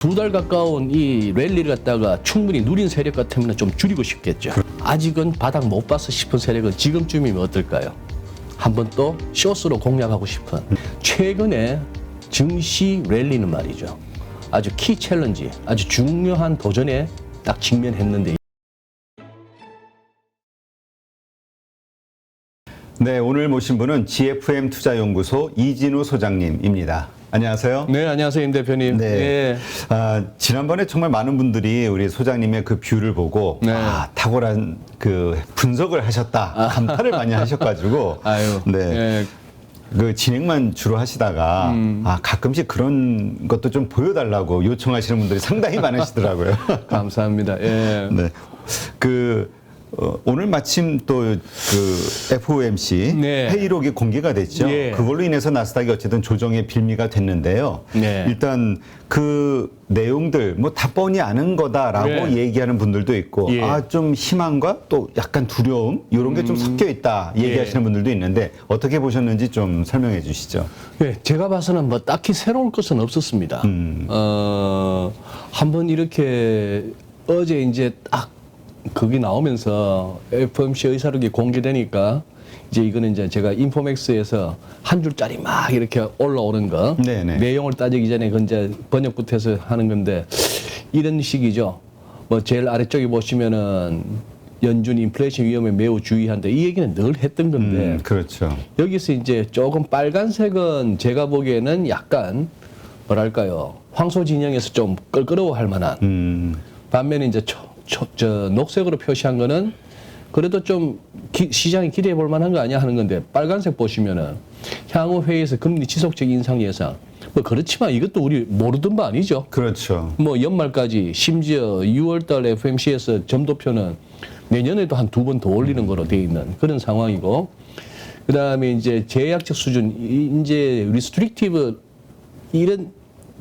2달 가까운 이 랠리를 갖다가 충분히 누린 세력 같으면 좀 줄이고 싶겠죠. 아직은 바닥 못 봤어 싶은 세력은 지금쯤이면 어떨까요? 한번 또 쇼스로 공략하고 싶은 최근에 증시 랠리는 말이죠. 아주 키 챌린지, 아주 중요한 도전에 딱 직면했는데 네, 오늘 모신 분은 GFM 투자연구소 이진우 소장님입니다. 안녕하세요. 네, 안녕하세요, 임 대표님. 네. 네. 지난번에 정말 많은 분들이 우리 소장님의 그 뷰를 보고 네. 탁월한 그 분석을 하셨다, 감탄을 많이 하셔가지고 아유, 네. 네. 그 진행만 주로 하시다가 가끔씩 그런 것도 좀 보여달라고 요청하시는 분들이 상당히 많으시더라고요. 감사합니다. 예. 네. 오늘 마침 또 그 FOMC 네. 회의록이 공개가 됐죠. 예. 그걸로 인해서 나스닥이 어쨌든 조정의 빌미가 됐는데요. 네. 일단 그 내용들 뭐 다 뻔히 아는 거다라고 네. 얘기하는 분들도 있고 예. 좀 희망과 또 약간 두려움 이런 게 좀 섞여 있다 얘기하시는 예. 분들도 있는데 어떻게 보셨는지 좀 설명해 주시죠. 네, 제가 봐서는 뭐 딱히 새로운 것은 없었습니다. 한번 이렇게 어제 이제 딱 그게 나오면서 FOMC 의사록이 공개되니까 이제 이거는 이제 제가 인포맥스에서 한 줄짜리 막 이렇게 올라오는 거 네네. 내용을 따지기 전에 그 이제 번역부터 해서 하는 건데 이런 식이죠. 뭐 제일 아래쪽에 보시면은 연준 인플레이션 위험에 매우 주의한다. 이 얘기는 늘 했던 건데 그렇죠. 여기서 이제 조금 빨간색은 제가 보기에는 약간 뭐랄까요 황소 진영에서 좀 껄끄러워할 만한 반면에 이제 녹색으로 표시한 거는 그래도 좀 시장이 기대해 볼 만한 거 아니야 하는 건데 빨간색 보시면은 향후 회의에서 금리 지속적 인상 예상 뭐 그렇지만 이것도 우리 모르던 바 아니죠. 그렇죠. 뭐 연말까지 심지어 6월달 FMC에서 점도표는 내년에도 한 2번 더 올리는 거로 돼 있는 그런 상황이고 그다음에 이제 제약적 수준 이제 리스트릭티브 이런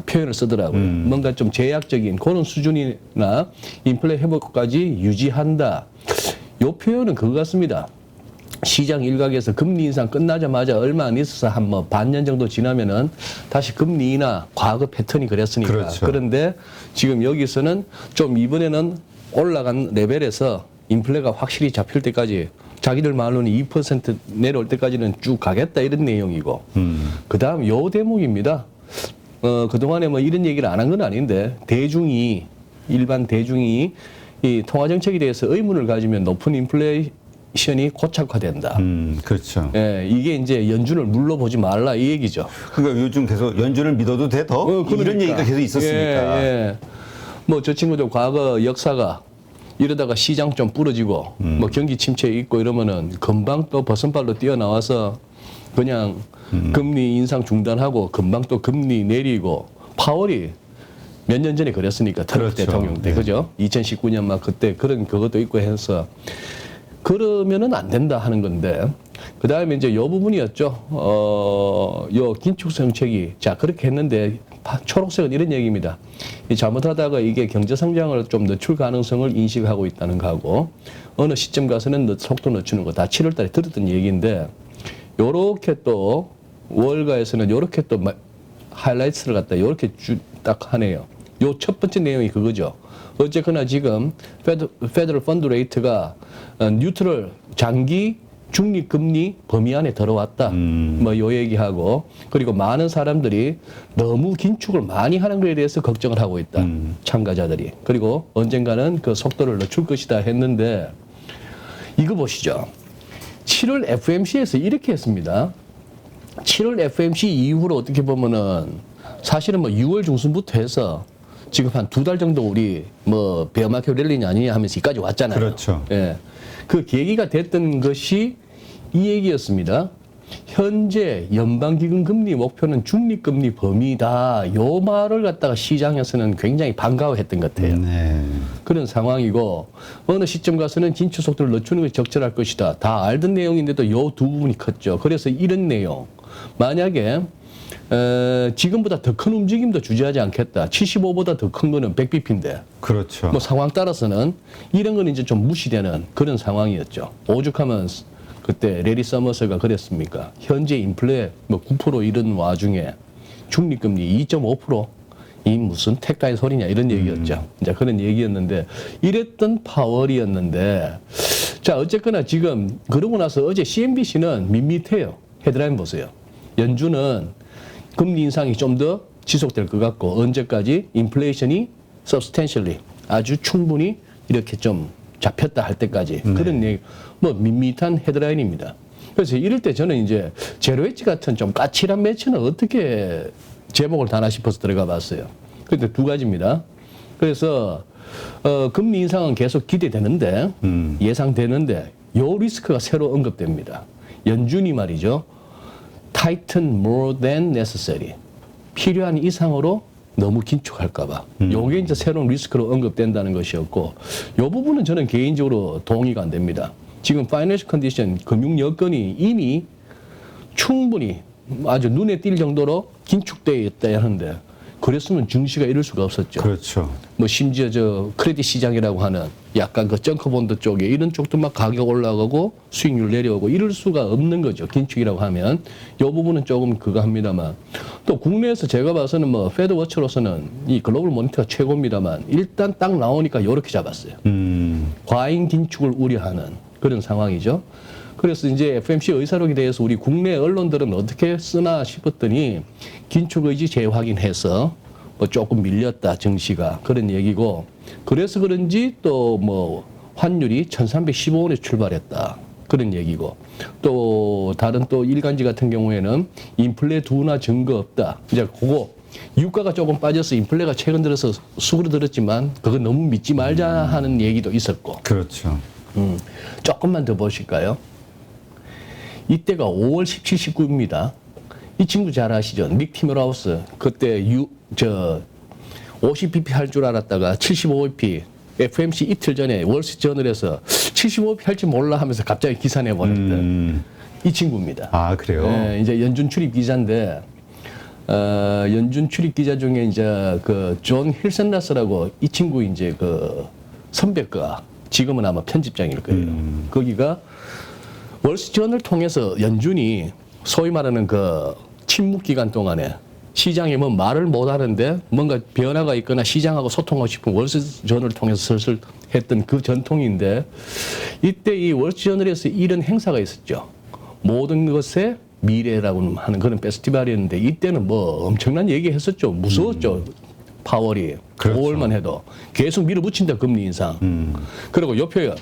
표현을 쓰더라고요. 뭔가 좀 제약적인 그런 수준이나 인플레 회복까지 유지한다. 요 표현은 그거 같습니다. 시장 일각에서 금리 인상 끝나자마자 얼마 안 있어서 한 뭐 반년 정도 지나면은 다시 금리 인하 과거 패턴이 그랬으니까. 그렇죠. 그런데 지금 여기서는 좀 이번에는 올라간 레벨에서 인플레가 확실히 잡힐 때까지 자기들 말로는 2% 내려올 때까지는 쭉 가겠다 이런 내용이고. 그다음 요 대목입니다. 그동안에 뭐 이런 얘기를 안 한 건 아닌데, 일반 대중이 이 통화정책에 대해서 의문을 가지면 높은 인플레이션이 고착화된다. 그렇죠. 예, 이게 이제 연준을 물러보지 말라 이 얘기죠. 그러니까 요즘 계속 연준을 믿어도 돼 더? 이런 얘기가 계속 있었으니까. 예. 뭐 저 친구들 과거 역사가 이러다가 시장 좀 부러지고 뭐 경기 침체 있고 이러면은 금방 또 버선발로 뛰어나와서 그냥 금리 인상 중단하고 금방 또 금리 내리고 파월이 몇 년 전에 그랬으니까 트럼프 그렇죠. 대통령 때 네. 그죠? 2019년 막 그때 그런 그것도 있고 해서 그러면은 안 된다 하는 건데 그 다음에 이제 요 부분이었죠. 요 긴축 정책이 자 그렇게 했는데 초록색은 이런 얘기입니다. 잘못하다가 이게 경제 성장을 좀 늦출 가능성을 인식하고 있다는 거하고 어느 시점 가서는 속도 늦추는 거 다 7월달에 들었던 얘기인데 요렇게 또 월가에서는 요렇게 또 하이라이트를 갖다 요렇게 딱 하네요. 요 첫 번째 내용이 그거죠. 어쨌거나 지금 페더럴 펀드 레이트가 뉴트럴 장기 중립금리 범위 안에 들어왔다. 뭐 요 얘기하고 그리고 많은 사람들이 너무 긴축을 많이 하는 것에 대해서 걱정을 하고 있다. 참가자들이. 그리고 언젠가는 그 속도를 늦출 것이다 했는데 이거 보시죠. 7월 FMC에서 이렇게 했습니다. 7월 FMC 이후로 어떻게 보면은 사실은 뭐 6월 중순부터 해서 지금 한 2달 정도 우리 뭐 베어마켓 랠리냐 아니냐 하면서 여기까지 왔잖아요. 그렇죠. 예. 그 계기가 됐던 것이 이 얘기였습니다. 현재 연방기금 금리 목표는 중립금리 범위다. 요 말을 갖다가 시장에서는 굉장히 반가워했던 것 같아요. 네. 그런 상황이고 어느 시점 가서는 긴축 속도를 늦추는 것이 적절할 것이다. 다 알던 내용인데도 요 두 부분이 컸죠. 그래서 이런 내용. 만약에 지금보다 더 큰 움직임도 주저하지 않겠다. 75보다 더 큰 거는 100bp인데. 그렇죠. 뭐 상황 따라서는 이런 거는 이제 좀 무시되는 그런 상황이었죠. 오죽하면 그때 레리 서머스가 그랬습니까? 현재 인플레 뭐 9% 이런 와중에 중립금리 2.5% 이 무슨 택가의 소리냐 이런 얘기였죠. 이제 그런 얘기였는데 이랬던 파월이었는데 자 어쨌거나 지금 그러고 나서 어제 CNBC는 밋밋해요. 헤드라인 보세요. 연준은 금리 인상이 좀 더 지속될 것 같고 언제까지 인플레이션이 substantially 아주 충분히 이렇게 좀 잡혔다 할 때까지 그런 얘기 뭐 밋밋한 헤드라인입니다. 그래서 이럴 때 저는 이제 제로웨지 같은 좀 까칠한 매체는 어떻게 제목을 다나 싶어서 들어가 봤어요. 근데 두 가지입니다. 그래서 금리 인상은 계속 기대되는데 예상되는데 요 리스크가 새로 언급됩니다. 연준이 말이죠. tighten more than necessary. 필요한 이상으로 너무 긴축할까 봐. 요게 이제 새로운 리스크로 언급된다는 것이었고 요 부분은 저는 개인적으로 동의가 안 됩니다. 지금 파이낸셜 컨디션 금융 여건이 이미 충분히 아주 눈에 띌 정도로 긴축되어 있다 하는데 그랬으면 증시가 이럴 수가 없었죠. 그렇죠. 뭐 심지어 저 크레딧 시장이라고 하는 약간 그 정커본드 쪽에 이런 쪽도 막 가격 올라가고 수익률 내려오고 이럴 수가 없는 거죠. 긴축이라고 하면 이 부분은 조금 그거 합니다만 또 국내에서 제가 봐서는 뭐 페드 워처로서는 이 글로벌 모니터가 최고입니다만 일단 딱 나오니까 이렇게 잡았어요. 과잉 긴축을 우려하는 그런 상황이죠. 그래서 이제 FMC 의사록에 대해서 우리 국내 언론들은 어떻게 쓰나 싶었더니 긴축 의지 재확인해서 뭐 조금 밀렸다 증시가 그런 얘기고 그래서 그런지 또 뭐 환율이 1315원에 출발했다 그런 얘기고 또 다른 또 일간지 같은 경우에는 인플레 둔화 증거 없다 이제 그거 유가가 조금 빠져서 인플레가 최근 들어서 수그러들었지만 그거 너무 믿지 말자 하는 얘기도 있었고 그렇죠. 조금만 더 보실까요? 이때가 5월 17, 19입니다. 이 친구 잘 아시죠? 닉 티머라우스. 그때 50bp 할 줄 알았다가 75bp FMC 이틀 전에 월스트저널에서 75bp 할 줄 몰라 하면서 갑자기 기사 내버렸던 이 친구입니다. 아 그래요? 네, 이제 연준 출입 기자인데 연준 출입 기자 중에 이제 그 존 힐센라스라고 이 친구 이제 그 선배가 지금은 아마 편집장일 거예요. 거기가 월스트저널 통해서 연준이 소위 말하는 그 침묵 기간 동안에 시장에 뭐 말을 못 하는데 뭔가 변화가 있거나 시장하고 소통하고 싶은 월스트저널을 통해서 슬슬 했던 그 전통인데 이때 이 월스트저널에서 이런 행사가 있었죠. 모든 것의 미래라고 하는 그런 페스티벌이었는데 이때는 뭐 엄청난 얘기 했었죠. 무서웠죠. 파월이. 그렇죠. 5월만 해도 계속 밀어붙인다 금리 인상. 그리고 옆에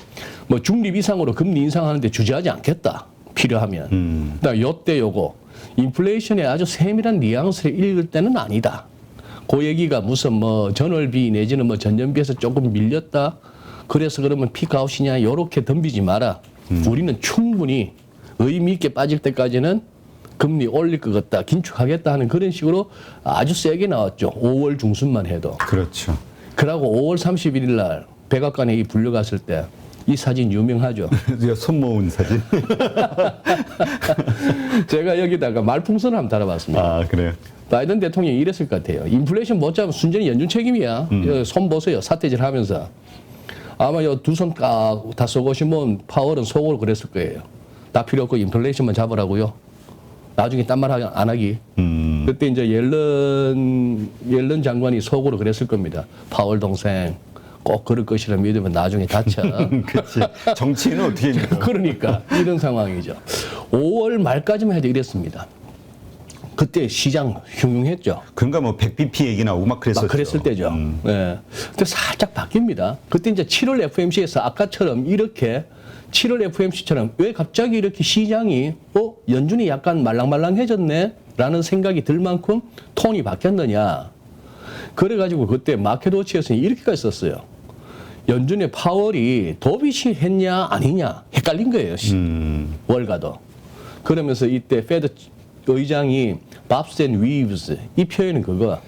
뭐 중립 이상으로 금리 인상하는데 주저하지 않겠다. 필요하면. 그다음 요때 요거 인플레이션의 아주 세밀한 뉘앙스를 읽을 때는 아니다. 그 얘기가 무슨 뭐 전월비 내지는 뭐 전년비에서 조금 밀렸다. 그래서 그러면 피크아웃이냐 요렇게 덤비지 마라. 우리는 충분히 의미 있게 빠질 때까지는 금리 올릴 것 같다, 긴축하겠다 하는 그런 식으로 아주 세게 나왔죠. 5월 중순만 해도. 그렇죠. 그러고 5월 31일 날 백악관에 이 불려갔을 때 이 사진 유명하죠. 손 모은 사진. 제가 여기다가 말풍선을 한번 달아봤습니다. 아 그래요. 바이든 대통령이 이랬을 것 같아요. 인플레이션 못 잡으면 순전히 연준 책임이야. 손 보세요. 사태질 하면서. 아마 두 손 다 쏘고시면 파월은 속으로 그랬을 거예요. 다 필요 없고 인플레이션만 잡으라고요. 나중에 딴 말 안 하기. 그때 이제 옐런 장관이 속으로 그랬을 겁니다. 파월 동생 꼭 그럴 것이라 믿으면 나중에 다쳐. 그렇지. 정치인은 어떻게 해요? 그러니까 이런 상황이죠. 5월 말까지만 해도 이랬습니다. 그때 시장 흉흉했죠. 그러니까 뭐 100bp 얘기 나오고 막 그랬었죠. 막 그랬을 때죠. 네. 근데 살짝 바뀝니다. 그때 이제 7월 FMC에서 아까처럼 이렇게 7월 FMC처럼 왜 갑자기 이렇게 시장이 연준이 약간 말랑말랑해졌네 라는 생각이 들 만큼 톤이 바뀌었느냐. 그래가지고 그때 마켓워치에서는 이렇게까지 썼어요. 연준의 파월이 도빗이 했냐 아니냐 헷갈린 거예요. 월가도. 그러면서 이때 페드 의장이 밥스 앤 위브스 이 표현은 그거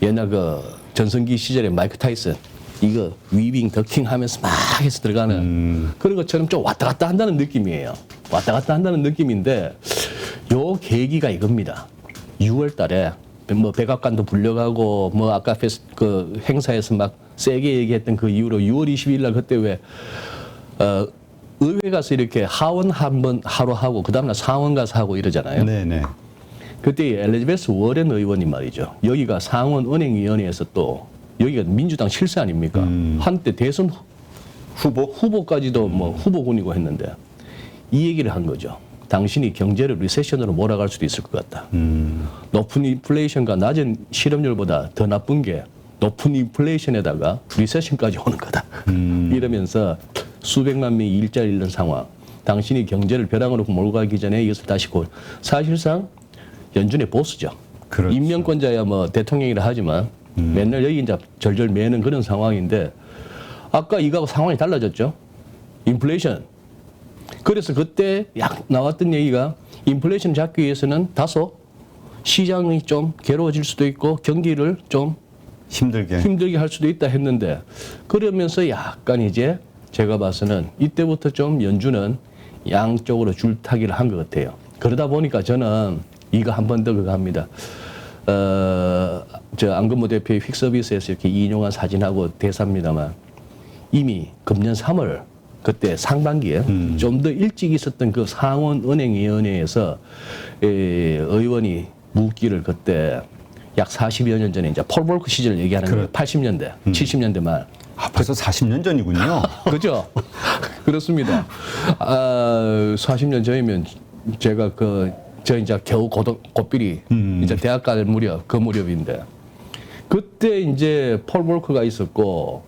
옛날 그 전성기 시절에 마이크 타이슨 이거 위빙 더킹 하면서 막 해서 들어가는 그런 것처럼 좀 왔다 갔다 한다는 느낌이에요. 왔다 갔다 한다는 느낌인데 요 계기가 이겁니다. 6월 달에 뭐 백악관도 불려가고 뭐 아까 그 행사에서 막 세게 얘기했던 그 이후로 6월 20일 날 그때 왜 의회 가서 이렇게 하원 한 번 하루 하고 그 다음날 상원 가서 하고 이러잖아요. 네네. 그때 엘리자베스 워렌 의원이 말이죠. 여기가 상원은행위원회에서 또 여기가 민주당 실세 아닙니까? 한때 대선 후보까지도 뭐 후보군이고 했는데 이 얘기를 한 거죠. 당신이 경제를 리세션으로 몰아갈 수도 있을 것 같다. 높은 인플레이션과 낮은 실업률보다 더 나쁜 게 높은 인플레이션에다가 리세션까지 오는 거다. 이러면서 수백만 명이 일자리 잃는 상황. 당신이 경제를 벼랑으로 몰고 가기 전에 이것을 다시 사실상 연준의 보스죠. 그렇죠. 임명권자야 뭐 대통령이라 하지만 맨날 여기 이제 절절 매는 그런 상황인데 아까 이거하고 상황이 달라졌죠. 인플레이션. 그래서 그때 약 나왔던 얘기가 인플레이션 잡기 위해서는 다소 시장이 좀 괴로워질 수도 있고 경기를 좀 힘들게 할 수도 있다 했는데 그러면서 약간 이제 제가 봐서는 이때부터 좀 연준은 양쪽으로 줄타기를 한 것 같아요. 그러다 보니까 저는 이거 한 번 더 그거 합니다. 저 안건모 대표의 휙서비스에서 이렇게 인용한 사진하고 대사입니다만 이미 금년 3월 그때 상반기에 좀 더 일찍 있었던 그 상원은행위원회에서 의원이 묻기를 그때 약 40여 년 전에 이제 폴 볼크 시절 얘기하는 거예요. 80년대, 70년대 말. 벌써 40년 전이군요. 그죠? 그렇습니다. 40년 전이면 제가 저 이제 겨우 고삐리 이제 대학 갈 무렵, 그 무렵인데 그때 이제 폴 볼크가 있었고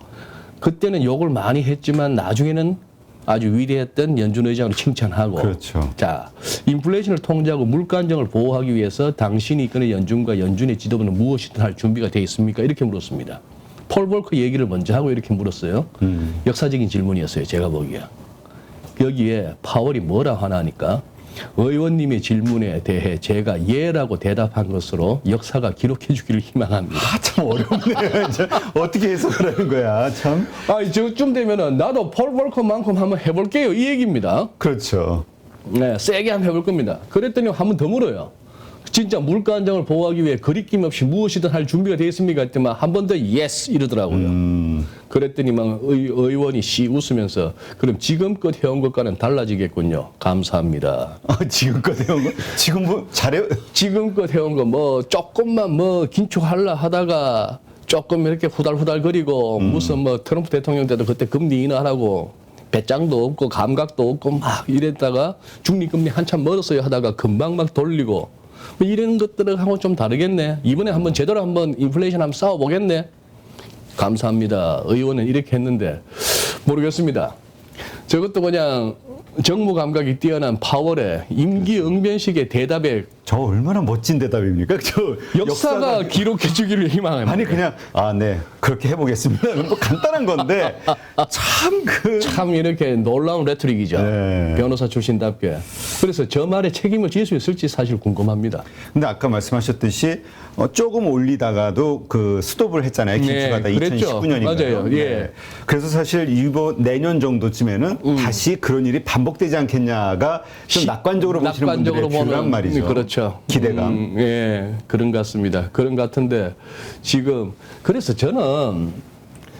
그때는 욕을 많이 했지만 나중에는 아주 위대했던 연준 의장을 칭찬하고. 그렇죠. 자, 인플레이션을 통제하고 물가 안정을 보호하기 위해서 당신이 이끄는 연준과 연준의 지도부는 무엇이든 할 준비가 되어 있습니까? 이렇게 물었습니다. 폴 볼크 얘기를 먼저 하고 이렇게 물었어요. 역사적인 질문이었어요. 제가 보기에. 여기에 파월이 뭐라 하나니까 의원님의 질문에 대해 제가 예라고 대답한 것으로 역사가 기록해 주기를 희망합니다. 참 어렵네요. 이제 어떻게 해석을 하는 거야, 참. 저쯤 되면은 나도 폴 볼커만큼 한번 해볼게요. 이 얘기입니다. 그렇죠. 네, 세게 한번 해볼 겁니다. 그랬더니 한 번 더 물어요. 진짜 물가 안정을 보호하기 위해 거리낌 없이 무엇이든 할 준비가 되어 있습니까? 했더니 한 번 더 예스 이러더라고요. 그랬더니 막 의원이 씨 웃으면서 그럼 지금껏 해온 것과는 달라지겠군요. 감사합니다. 지금껏 해온 거? 지금 뭐 잘해? 지금껏 해온 거 뭐 조금만 뭐 긴축하려 하다가 조금 이렇게 후달후달거리고 무슨 뭐 트럼프 대통령 때도 그때 금리 인하하라고 배짱도 없고 감각도 없고 막 이랬다가 중립금리 한참 멀었어요 하다가 금방 막 돌리고 뭐 이런 것들하고 좀 다르겠네. 이번에 한번 제대로 한번 인플레이션 한번 싸워보겠네. 감사합니다. 의원은 이렇게 했는데 모르겠습니다. 저것도 그냥 정무 감각이 뛰어난 파월의 임기응변식의 대답에 저 얼마나 멋진 대답입니까? 역사가 기록해 주기를 희망합니다. 아니 그냥 네 그렇게 해보겠습니다. 뭐 간단한 건데 참 이렇게 놀라운 레토릭이죠. 네. 변호사 출신답게. 그래서 저 말에 책임을 질 수 있을지 사실 궁금합니다. 근데 아까 말씀하셨듯이 조금 올리다가도 그 스톱을 했잖아요. 긴축하다 네, 그랬죠. 2019년인가요? 맞아요. 예. 그래서 사실 이번 내년 정도쯤에는 다시 그런 일이 반복되지 않겠냐가 좀 낙관적으로 보시는 분들의 뷰란 말이죠. 그렇죠. 기대감. 예, 그런 것 같습니다. 그런 것 같은데 지금 그래서 저는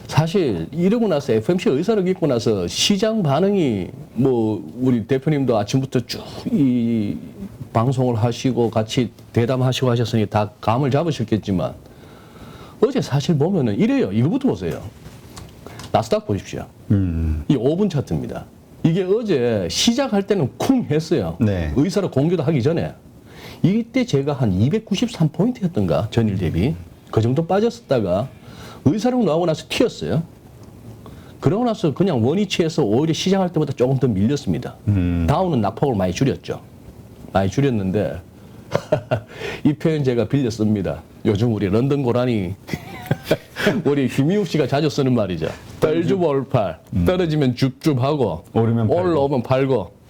사실 이러고 나서 FOMC 의사를 읽고 나서 시장 반응이 뭐 우리 대표님도 아침부터 쭉 이 방송을 하시고 같이 대담하시고 하셨으니 다 감을 잡으셨겠지만 어제 사실 보면은 이래요. 이거부터 보세요. 나스닥 보십시오. 이 5분 차트입니다. 이게 어제 시작할 때는 쿵 했어요. 네. 의사를 공개도 하기 전에. 이때 제가 한 293포인트였던가 전일 대비 그 정도 빠졌었다가 의사록 나오고 나서 튀었어요. 그러고 나서 그냥 원위치에서 오히려 시작할 때보다 조금 더 밀렸습니다. 다운은 낙폭을 많이 줄였죠. 많이 줄였는데 이 표현 제가 빌렸습니다. 요즘 우리 런던 고라니 우리 김희욱 씨가 자주 쓰는 말이죠. 떨주벌팔 떨어지면 줍줍하고 올라오면 팔고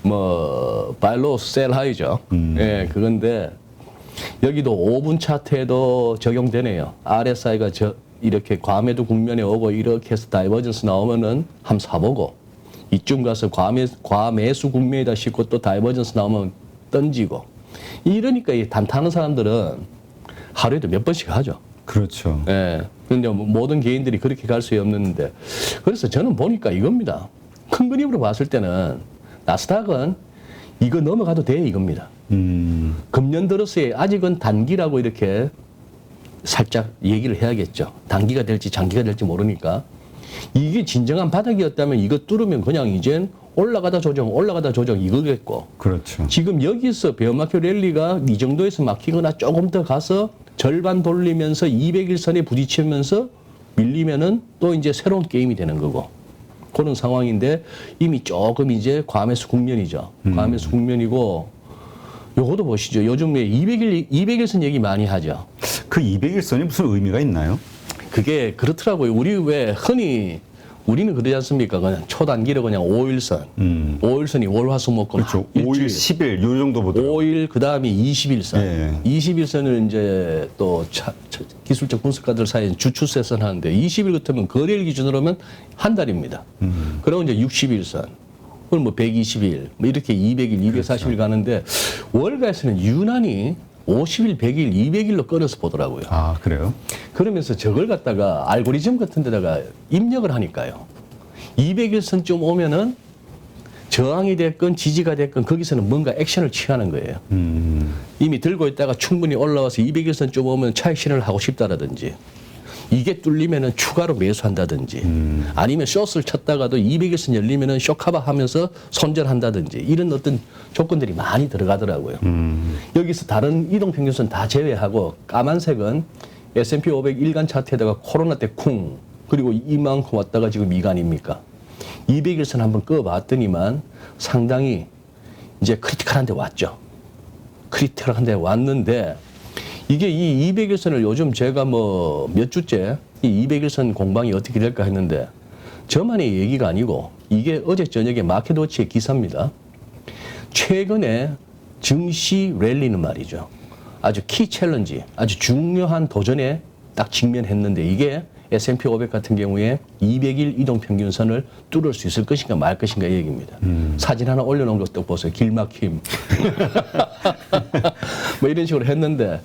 뭐 발로 셀 하이죠. 예, 그건데 여기도 5분 차트에도 적용되네요. RSI가 이렇게 과매도 국면에 오고 이렇게 해서 다이버전스 나오면은 한번 사보고 이쯤 가서 과매수 국면이다 싶고 또 다이버전스 나오면 던지고 이러니까 이 단타하는 사람들은 하루에도 몇 번씩 하죠. 그렇죠. 예. 근데 모든 개인들이 그렇게 갈 수 없는데 그래서 저는 보니까 이겁니다. 큰 그림으로 봤을 때는 나스닥은 이거 넘어가도 돼 이겁니다. 금년 들어서야 아직은 단기라고 이렇게 살짝 얘기를 해야겠죠. 단기가 될지 장기가 될지 모르니까. 이게 진정한 바닥이었다면 이거 뚫으면 그냥 이젠 올라가다 조정 이거겠고. 그렇죠. 지금 여기서 베어마켓 랠리가 이 정도에서 막히거나 조금 더 가서 절반 돌리면서 200일선에 부딪히면서 밀리면은 또 이제 새로운 게임이 되는 거고. 그런 상황인데 이미 조금 이제 과매수 국면이죠. 과매수 국면이고 요것도 보시죠. 요즘에 200일선 얘기 많이 하죠. 그 200일선이 무슨 의미가 있나요? 그게 그렇더라고요. 우리 왜 흔히 우리는 그러지 않습니까? 그냥 초단기로 그냥 5일선. 5일선이 월화수목금. 그렇죠. 5일, 10일 요 정도 보더라고요. 5일 그다음에 21선. 예. 21선을 이제 또 기술적 분석가들 사이에 주추세선 하는데 20일 같으면 거래일 기준으로 하면 한 달입니다. 그리고 이제 60일선. 그럼 뭐 120일, 뭐 이렇게 200일, 240일 그렇죠. 가는데 월가에서는 유난히 50일, 100일, 200일로 끌어서 보더라고요. 아, 그래요? 그러면서 저걸 갖다가 알고리즘 같은 데다가 입력을 하니까요. 200일선쯤 오면은 저항이 됐건 지지가 됐건 거기서는 뭔가 액션을 취하는 거예요. 이미 들고 있다가 충분히 올라와서 200일선쯤 오면 차익 실현을 하고 싶다라든지 이게 뚫리면은 추가로 매수한다든지 아니면 숏을 쳤다가도 200일선 열리면은 숏커버 하면서 손절한다든지 이런 어떤 조건들이 많이 들어가더라고요. 여기서 다른 이동평균선 다 제외하고 까만색은 S&P 500 일간 차트에다가 코로나 때 쿵 그리고 이만큼 왔다가 지금 이가 아닙니까? 200일선 한번 꺼봤더니만 상당히 이제 크리티컬한 데 왔죠. 크리티컬한 데 왔는데 이게 이 200일선을 요즘 제가 뭐 몇 주째 이 200일선 공방이 어떻게 될까 했는데 저만의 얘기가 아니고 이게 어제 저녁에 마켓워치의 기사입니다. 최근에 증시 랠리는 말이죠. 아주 키 챌린지, 아주 중요한 도전에 딱 직면했는데 이게 S&P 500 같은 경우에 200일 이동평균선을 뚫을 수 있을 것인가 말 것인가 이 얘기입니다. 사진 하나 올려놓은 것도 보세요. 길막힘. 뭐 이런 식으로 했는데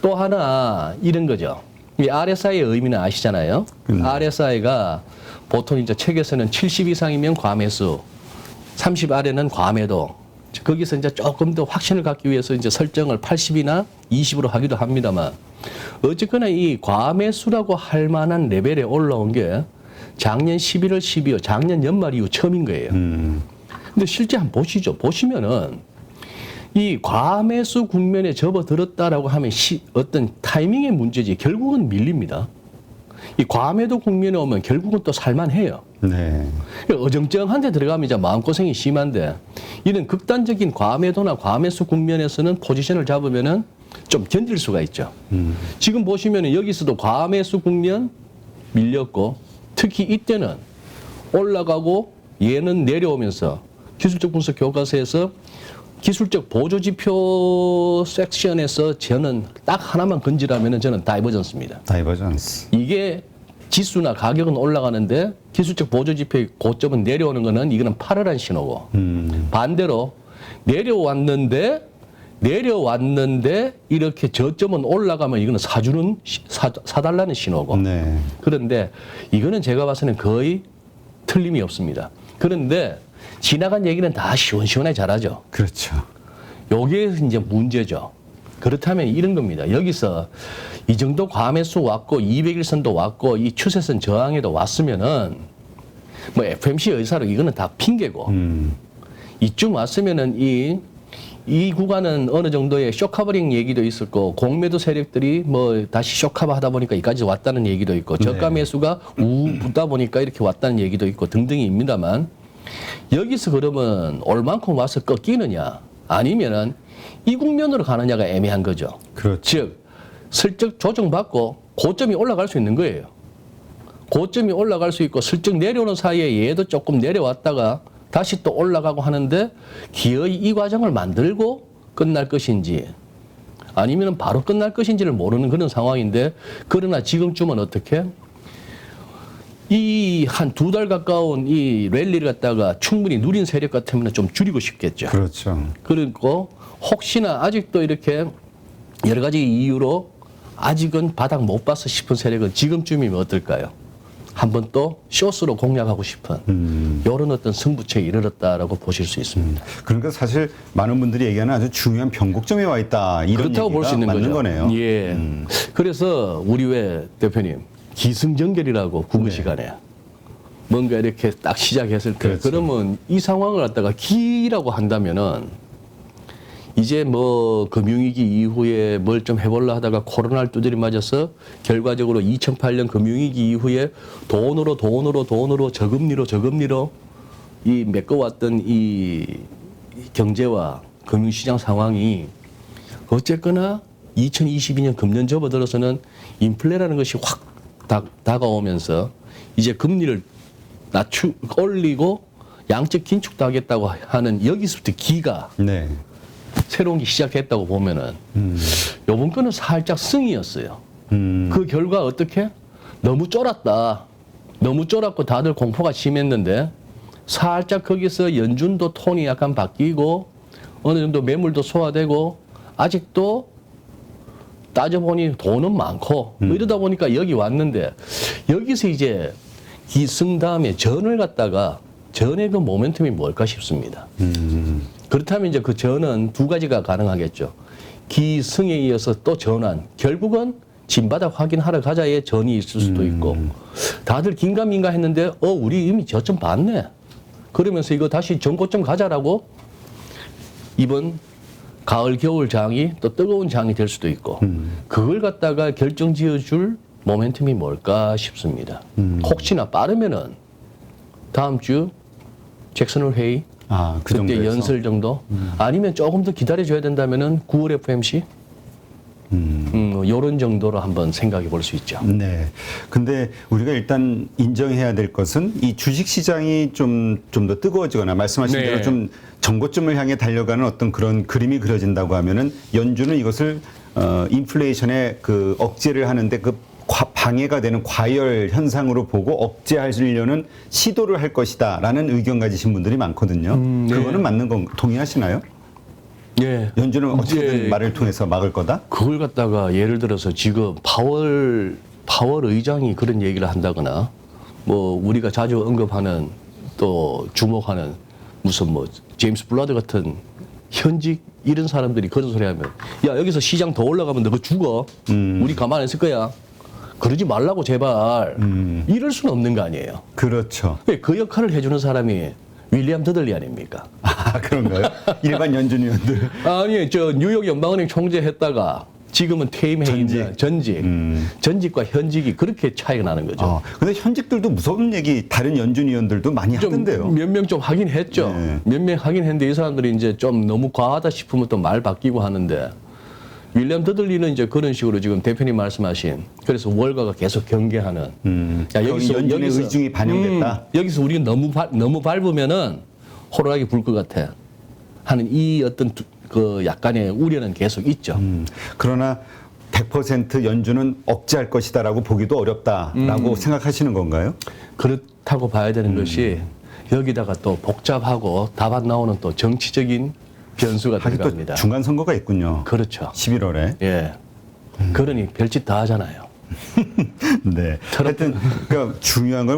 또 하나 이런 거죠. 이 RSI의 의미는 아시잖아요. RSI가 보통 이제 책에서는 70 이상이면 과매수, 30 아래는 과매도. 거기서 이제 조금 더 확신을 갖기 위해서 이제 설정을 80이나 20으로 하기도 합니다만 어쨌거나 이 과매수라고 할 만한 레벨에 올라온 게 작년 11월 12월 작년 연말 이후 처음인 거예요. 근데 실제 한번 보시죠. 보시면은 이 과매수 국면에 접어들었다라고 하면 어떤 타이밍의 문제지 결국은 밀립니다. 이 과매도 국면에 오면 결국은 또 살만해요. 네. 어정쩡한 데 들어가면 이제 마음고생이 심한데 이런 극단적인 과매도나 과매수 국면에서는 포지션을 잡으면은 좀 견딜 수가 있죠. 지금 보시면은 여기서도 과매수 국면 밀렸고 특히 이때는 올라가고 얘는 내려오면서 기술적 분석 교과서에서 기술적 보조지표 섹션에서 저는 딱 하나만 건지라면은 저는 다이버전스입니다. 다이버전스. 이게 지수나 가격은 올라가는데 기술적 보조지표의 고점은 내려오는 거는 이거는 팔으란 신호고 반대로 내려왔는데 이렇게 저점은 올라가면 이거는 사달라는 신호고. 네. 그런데 이거는 제가 봐서는 거의 틀림이 없습니다. 그런데 지나간 얘기는 다 시원시원하게 잘하죠. 그렇죠. 요게 이제 문제죠. 그렇다면 이런 겁니다. 여기서 이 정도 과매수 왔고 200일선도 왔고 이 추세선 저항에도 왔으면은 뭐 FMC 의사로 이거는 다 핑계고 이쯤 왔으면은 이 구간은 어느 정도의 쇼커버링 얘기도 있었고 공매도 세력들이 뭐 다시 쇼커버 하다 보니까 여기까지 왔다는 얘기도 있고 저가 매수가 붙다 보니까 이렇게 왔다는 얘기도 있고 등등입니다만 여기서 그러면 올만큼 와서 꺾이느냐 아니면은 이 국면으로 가느냐가 애매한 거죠. 그렇죠. 즉 슬쩍 조정받고 고점이 올라갈 수 있는 거예요. 고점이 올라갈 수 있고 슬쩍 내려오는 사이에 얘도 조금 내려왔다가 다시 또 올라가고 하는데 기어이 이 과정을 만들고 끝날 것인지 아니면 바로 끝날 것인지를 모르는 그런 상황인데 그러나 지금쯤은 어떻게 이 한 2달 가까운 이 랠리를 갖다가 충분히 누린 세력 같으면 좀 줄이고 싶겠죠. 그렇죠. 그리고 혹시나 아직도 이렇게 여러 가지 이유로 아직은 바닥 못 봤어 싶은 세력은 지금쯤이면 어떨까요? 한번 또 쇼스로 공략하고 싶은 이런 어떤 승부처에 이르렀다라고 보실 수 있습니다. 그러니까 사실 많은 분들이 얘기하는 아주 중요한 변곡점에 와 있다 이런 그렇다고 볼 수 있는 맞는 거죠. 거네요. 예. 그래서 우리 왜 대표님 기승전결이라고 국어 네. 시간에 뭔가 이렇게 딱 시작했을 때 그렇죠. 그러면 이 상황을 갖다가 기라고 한다면은 이제 뭐 금융위기 이후에 뭘 좀 해볼라 하다가 코로나를 두드려 맞아서 결과적으로 2008년 금융위기 이후에 돈으로 저금리로 이 메꿔왔던 이 경제와 금융시장 상황이 어쨌거나 2022년 금년 접어들어서는 인플레라는 것이 확 다가오면서 이제 금리를 올리고 양적 긴축도 하겠다고 하는 여기서부터 기가 네. 새로운 게 시작했다고 보면은 요번 거는 살짝 승이었어요. 그 결과 어떻게? 너무 쫄았다. 너무 쫄았고 다들 공포가 심했는데 살짝 거기서 연준도 톤이 약간 바뀌고 어느 정도 매물도 소화되고 아직도 따져보니 돈은 많고 뭐 이러다 보니까 여기 왔는데 여기서 이제 기승 다음에 전을 갖다가 전의 그 모멘텀이 뭘까 싶습니다. 그렇다면 이제 그 전은 두 가지가 가능하겠죠. 기승에 이어서 또 전환. 결국은 진바닥 확인하러 가자의 전이 있을 수도 있고 다들 긴가민가 했는데 우리 이미 저점 봤네. 그러면서 이거 다시 전고점 가자라고 이번 가을 겨울 장이 또 뜨거운 장이 될 수도 있고 그걸 갖다가 결정지어줄 모멘텀이 뭘까 싶습니다. 혹시나 빠르면은 다음 주 잭슨홀 회의 그 그때 정도에서. 연설 정도 아니면 조금 더 기다려줘야 된다면은 9월 FMC 이런 정도로 한번 생각해 볼 수 있죠. 네. 근데 우리가 일단 인정해야 될 것은 이 주식 시장이 좀 더 뜨거워지거나 말씀하신 네. 대로 좀 정고점을 향해 달려가는 어떤 그런 그림이 그려진다고 하면은 연준은 이것을 인플레이션에 그 억제를 하는데 그 방해가 되는 과열 현상으로 보고 억제하려는 시도를 할 것이다라는 의견 가지신 분들이 많거든요. 네. 그거는 맞는 건 동의하시나요? 예. 연준은 어떻게든 예. 말을 통해서 막을 거다? 그걸 갖다가 예를 들어서 지금 파월 의장이 그런 얘기를 한다거나 뭐 우리가 자주 언급하는 또 주목하는 무슨 뭐 제임스 블라드 같은 현직 이런 사람들이 그런 소리 하면 야 여기서 시장 더 올라가면 너가 죽어. 우리 가만 안 있을 거야. 그러지 말라고 제발. 이럴 수는 없는 거 아니에요. 그렇죠. 그 역할을 해주는 사람이 윌리엄 더들리 아닙니까? 그런가요? 일반 연준 위원들. 아니 저 뉴욕 연방은행 총재 했다가 지금은 퇴임해있는 전직과 현직이 그렇게 차이가 나는 거죠. 근데 현직들도 무서운 얘기 다른 연준 위원들도 많이 하던데요. 몇 명 좀 하긴 했죠. 네. 몇 명 하긴 했는데 이 사람들이 이제 좀 너무 과하다 싶으면 또 말 바뀌고 하는데 윌리엄 더들리는 이제 그런 식으로 지금 대표님 말씀하신 그래서 월가가 계속 경계하는 연준의 의중이 반영됐다. 여기서 우리가 너무 밟으면은 호루라기 불 것 같아 하는 이 어떤 그 약간의 우려는 계속 있죠. 그러나 100% 연준은 억제할 것이다라고 보기도 어렵다라고 생각하시는 건가요? 그렇다고 봐야 되는 것이 여기다가 또 복잡하고 답 안 나오는 또 정치적인 변수가 하긴 또 들어갑니다. 중간 선거가 있군요. 그렇죠. 11월에. 예. 그러니 별짓 다 하잖아요. 네. 하여튼 그러니까 중요한 건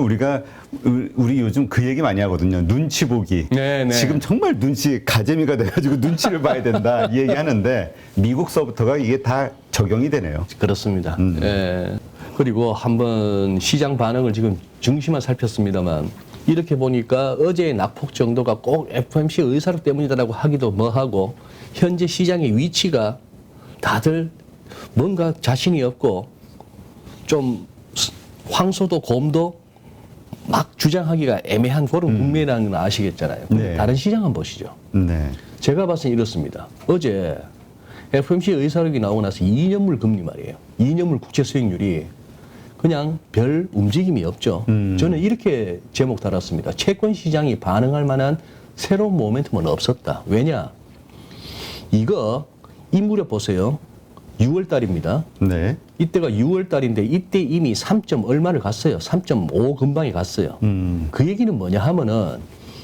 우리 요즘 그 얘기 많이 하거든요. 눈치 보기. 네. 지금 정말 가재미가 돼가지고 눈치를 봐야 된다 이 얘기하는데 미국서부터가 이게 다 적용이 되네요. 그렇습니다. 예. 그리고 한번 시장 반응을 지금 중심만 살폈습니다만 이렇게 보니까 어제의 낙폭 정도가 꼭 FOMC 의사록 때문이다라고 하기도 뭐하고 현재 시장의 위치가 다들 뭔가 자신이 없고 좀 황소도 곰도 막 주장하기가 애매한 그런 국면이라는 건 아시겠잖아요. 근데 네. 다른 시장 한번 보시죠. 네. 제가 봤을 때 이렇습니다. 어제 FOMC 의사록이 나오고 나서 2년물 금리 말이에요. 2년물 국채 수익률이 그냥 별 움직임이 없죠. 저는 이렇게 제목 달았습니다. 채권 시장이 반응할 만한 새로운 모멘텀은 없었다. 왜냐? 이거 이 무렵 보세요. 6월 달입니다. 네. 이때가 6월 달인데 이때 이미 3점 얼마를 갔어요. 3.5 근방에 갔어요. 그 얘기는 뭐냐 하면은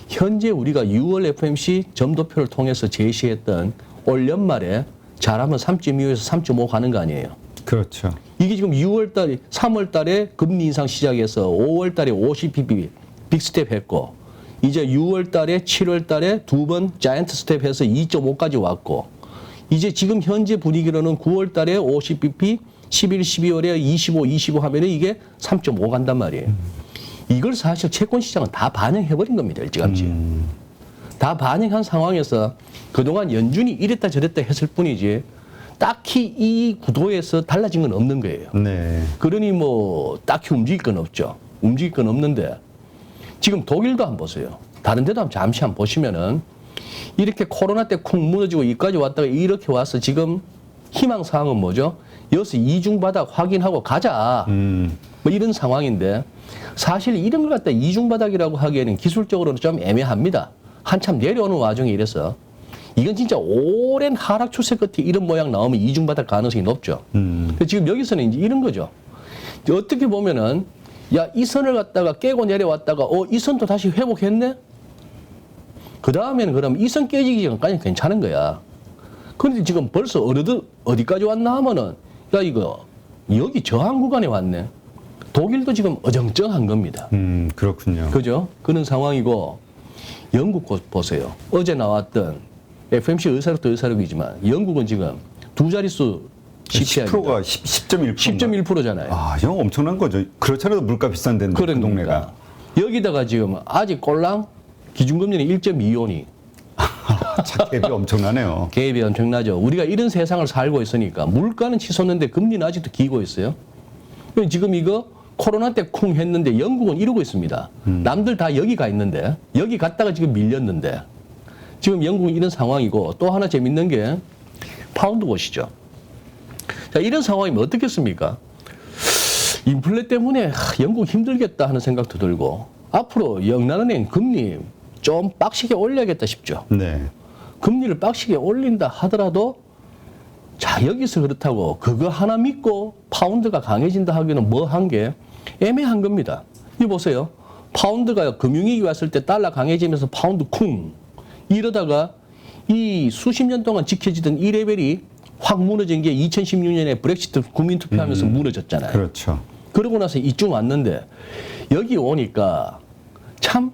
현재 우리가 6월 FOMC 점도표를 통해서 제시했던 올 연말에 잘하면 3.25에서 3.5 가는 거 아니에요. 그렇죠. 이게 지금 6월 달에, 3월 달에 금리 인상 시작해서 5월 달에 50bp 빅스텝 했고, 이제 6월 달에, 7월 달에 두 번 자이언트 스텝 해서 2.5까지 왔고, 이제 지금 현재 분위기로는 9월 달에 50bp, 11, 12월에 25, 25 하면 이게 3.5 간단 말이에요. 이걸 사실 채권 시장은 다 반영해버린 겁니다, 일찌감치. 다 반영한 상황에서 그동안 연준이 이랬다 저랬다 했을 뿐이지 딱히 이 구도에서 달라진 건 없는 거예요. 네. 그러니 뭐 딱히 움직일 건 없죠. 움직일 건 없는데 지금 독일도 한번 보세요. 다른 데도 한번 잠시 한번 보시면은 이렇게 코로나 때 쿵 무너지고 여기까지 왔다가 이렇게 와서 지금 희망 사항은 뭐죠? 여기서 이중 바닥 확인하고 가자. 뭐 이런 상황인데 사실 이런 걸 갖다 이중 바닥이라고 하기에는 기술적으로는 좀 애매합니다. 한참 내려오는 와중에 이래서 이건 진짜 오랜 하락 추세 끝에 이런 모양 나오면 이중 바닥 가능성이 높죠. 근데 지금 여기서는 이제 이런 거죠. 어떻게 보면은 야, 이 선을 갖다가 깨고 내려왔다가 이 선도 다시 회복했네? 그 다음에는 그러면 이 선 깨지기 전까지 괜찮은 거야. 그런데 지금 벌써 어디까지 왔나 하면은 야, 이거 여기 저항 구간에 왔네. 독일도 지금 어정쩡한 겁니다. 그렇군요. 그죠? 그런 상황이고 영국 보세요. 어제 나왔던 FMC 의사록이지만 영국은 지금 두 자릿수 CPI입니다. 10%가 10.1%. 10.1%잖아요. 아, 이거 엄청난 거죠. 그렇잖아도 물가 비싼 데인데 그 동네가. 여기다가 지금 아직 꼴랑 기준금리는 1.25니 차 갭이 엄청나네요. 갭이 엄청나죠. 우리가 이런 세상을 살고 있으니까 물가는 치솟는데 금리는 아직도 기고 있어요. 지금 이거 코로나 때 쿵 했는데 영국은 이러고 있습니다. 남들 다 여기 가 있는데 여기 갔다가 지금 밀렸는데 지금 영국은 이런 상황이고 또 하나 재밌는 게 파운드 보시죠. 자, 이런 상황이면 어떻겠습니까? 인플레 때문에 영국 힘들겠다 하는 생각도 들고 앞으로 영란은행 금리 좀 빡시게 올려야겠다 싶죠. 네. 금리를 빡시게 올린다 하더라도 자, 여기서 그렇다고 그거 하나 믿고 파운드가 강해진다 하기는 뭐 한 게 애매한 겁니다. 이 보세요. 파운드가 금융위기 왔을 때 달러 강해지면서 파운드 쿵 이러다가 이 수십 년 동안 지켜지던 이 레벨이 확 무너진 게 2016년에 브렉시트 국민투표하면서 무너졌잖아요. 그렇죠. 그러고 나서 이쯤 왔는데 여기 오니까 참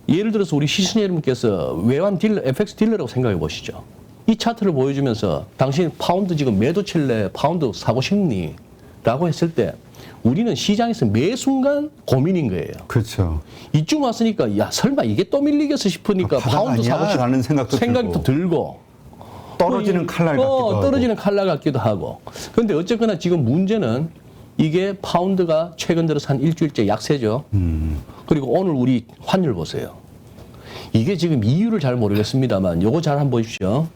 예를 들어서 우리 시청자 여러분께서 외환 딜러, FX 딜러라고 생각해 보시죠. 이 차트를 보여주면서 당신 파운드 지금 매도 칠래 파운드 사고 싶니? 라고 했을 때 우리는 시장에서 매 순간 고민인 거예요. 그렇죠. 이쯤 왔으니까 야 설마 이게 또 밀리겠어 싶으니까 파운드 사고 싶다는 생각도 들고 떨어지는 칼날 같기도 하고. 떨어지는 칼날 같기도 하고. 그런데 어쨌거나 지금 문제는 이게 파운드가 최근 들어서 한 일주일째 약세죠. 그리고 오늘 우리 환율 보세요. 이게 지금 이유를 잘 모르겠습니다만 요거 잘 한번 보십시오.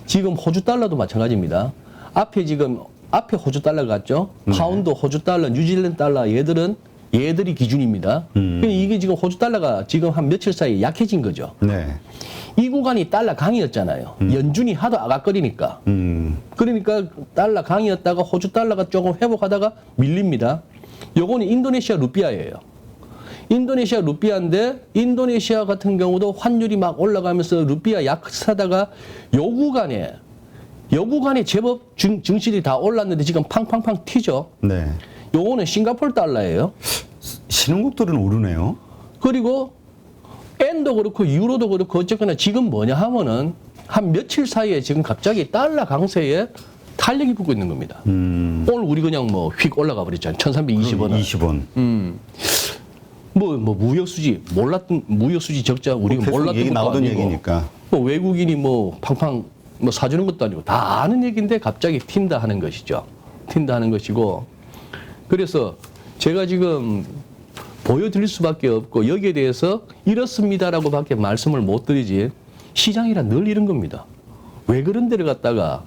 지금 호주 달러도 마찬가지입니다. 앞에 호주 달러가 갔죠. 파운드, 호주 달러, 뉴질랜드 달러 얘들이 기준입니다. 그러니까 이게 지금 호주 달러가 지금 한 며칠 사이에 약해진 거죠. 네. 이 구간이 달러 강이었잖아요. 연준이 하도 아각거리니까. 그러니까 달러 강이었다가 호주 달러가 조금 회복하다가 밀립니다. 요거는 인도네시아 루피아예요. 인도네시아 루피아인데 인도네시아 같은 경우도 환율이 막 올라가면서 루피아 약세다가 요 구간에 제법 증시들이 다 올랐는데 지금 팡팡팡 튀죠. 네. 요거는 싱가포르 달러예요. 신흥국들은 오르네요. 그리고 엔도 그렇고 유로도 그렇고 어쨌거나 지금 뭐냐 하면은 한 며칠 사이에 지금 갑자기 달러 강세에 탄력이 붙고 있는 겁니다. 오늘 우리 그냥 뭐 휙 올라가 버렸잖아요. 1320원. 20원. 뭐 무역 수지 몰랐던 무역 수지 적자 우리가 계속 몰랐던 얘기 것도 나오던 아니고 얘기니까. 뭐 외국인이 뭐 팡팡 뭐 사주는 것도 아니고 다 아는 얘기인데 갑자기 튄다 하는 것이죠. 튄다 하는 것이고 그래서 제가 지금 보여드릴 수밖에 없고 여기에 대해서 이렇습니다라고 밖에 말씀을 못 드리지 시장이란 늘 이런 겁니다. 왜 그런 데를 갖다가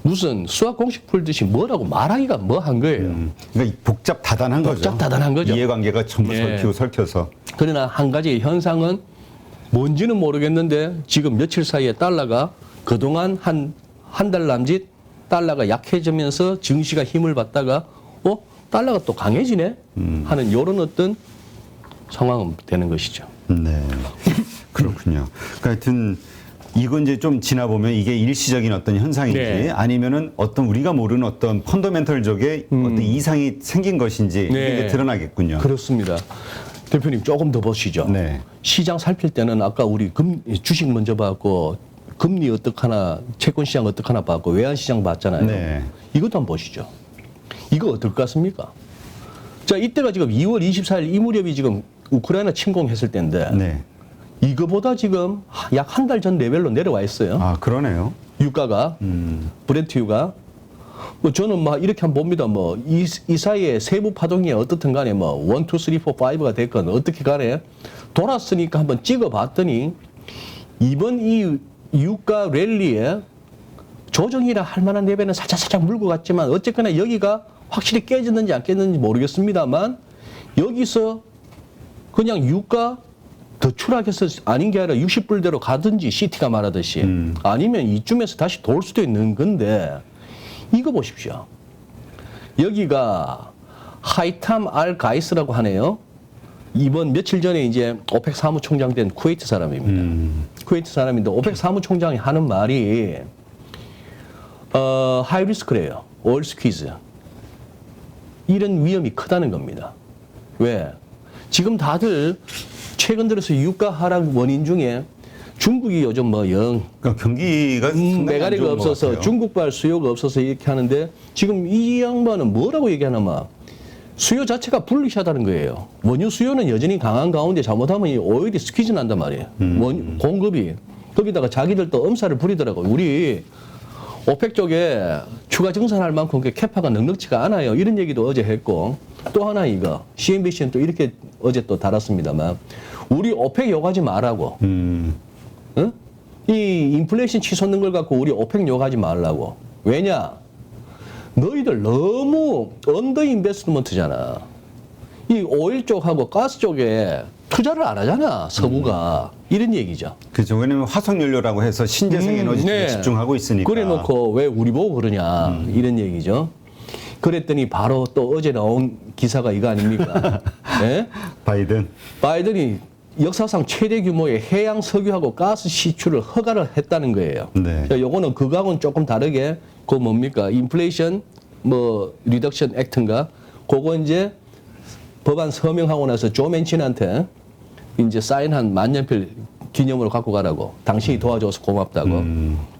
무슨 수학 공식 풀듯이 뭐라고 말하기가 뭐 한 거예요. 그러니까 복잡다단한 거죠. 복잡다단한 거죠. 이해관계가 전부 예. 설켜서. 그러나 한 가지 현상은 뭔지는 모르겠는데 지금 며칠 사이에 달러가 그동안 한 달 남짓 달러가 약해지면서 증시가 힘을 받다가 달러가 또 강해지네 하는 이런 어떤 상황은 되는 것이죠. 네. 그렇군요. 그러니까 하여튼 이건 이제 좀 지나보면 이게 일시적인 어떤 현상인지 네. 아니면은 어떤 우리가 모르는 어떤 펀더멘털적인 어떤 이상이 생긴 것인지 네. 이게 드러나겠군요. 그렇습니다. 대표님 조금 더 보시죠. 네. 시장 살필 때는 아까 우리 주식 먼저 봤고 금리 어떡하나 채권 시장 어떡하나 봤고 외환 시장 봤잖아요. 네. 이것도 한번 보시죠. 이거 어떨 것 같습니까? 자, 이때가 지금 2월 24일 이 무렵이 지금 우크라이나 침공했을 때인데 네. 이거보다 지금 약 한 달 전 레벨로 내려와 있어요. 아, 그러네요. 유가가 브렌트유가 뭐 저는 막 이렇게 한번 봅니다. 뭐 이 사이에 세부 파동이 어떻든 간에 뭐 1, 2, 3, 4, 5가 됐건 어떻게 간에 돌았으니까 한번 찍어봤더니 이번 이 유가 랠리에 조정이라 할 만한 레벨은 살짝 물고 갔지만 어쨌거나 여기가 확실히 깨졌는지 안 깨졌는지 모르겠습니다만 여기서 그냥 유가 더 추락해서 아닌 게 아니라 60불대로 가든지 CT가 말하듯이 아니면 이쯤에서 다시 돌 수도 있는 건데 이거 보십시오. 여기가 하이탐 알 가이스라고 하네요. 이번 며칠 전에 이제 오펙 사무총장 된 쿠웨이트 사람입니다. 쿠웨이트 사람인데 오펙 사무총장이 하는 말이 하이리스크래요. 올 스퀴즈. 이런 위험이 크다는 겁니다. 왜? 지금 다들 최근 들어서 유가 하락 원인 중에 중국이 요즘 뭐 그러니까 경기가 상당히 안 메가리가 좋은 것 없어서 같아요. 중국발 수요가 없어서 이렇게 하는데 지금 이 양반은 뭐라고 얘기하냐면 수요 자체가 불리하다는 거예요. 원유 수요는 여전히 강한 가운데 잘못하면 이 오일이 스퀴즈 난단 말이에요. 공급이. 거기다가 자기들 또 엄살을 부리더라고요. 우리 오펙 쪽에 추가 증산할 만큼 그 캐파가 넉넉지가 않아요. 이런 얘기도 어제 했고 또 하나 이거 CNBC는 또 이렇게 어제 또 달았습니다만 우리 오펙 욕하지 말라고. 응? 이 인플레이션 치솟는 걸 갖고 우리 오펙 욕하지 말라고. 왜냐? 너희들 너무 언더 인베스트먼트잖아. 이 오일 쪽하고 가스 쪽에 투자를 안 하잖아, 서구가. 이런 얘기죠. 그렇죠. 왜냐면 화석연료라고 해서 신재생 에너지 쪽에 네. 집중하고 있으니까. 그래 놓고 왜 우리 보고 그러냐, 이런 얘기죠. 그랬더니 바로 또 어제 나온 기사가 이거 아닙니까? 네? 바이든이 역사상 최대 규모의 해양 석유하고 가스 시출을 허가를 했다는 거예요. 네. 요거는 그거하고는 조금 다르게 그 뭡니까? 인플레이션 뭐 리덕션 액트인가? 그거 이제 법안 서명하고 나서 조 맨친한테 이제 사인한 만년필 기념으로 갖고 가라고. 당신이 도와줘서 고맙다고.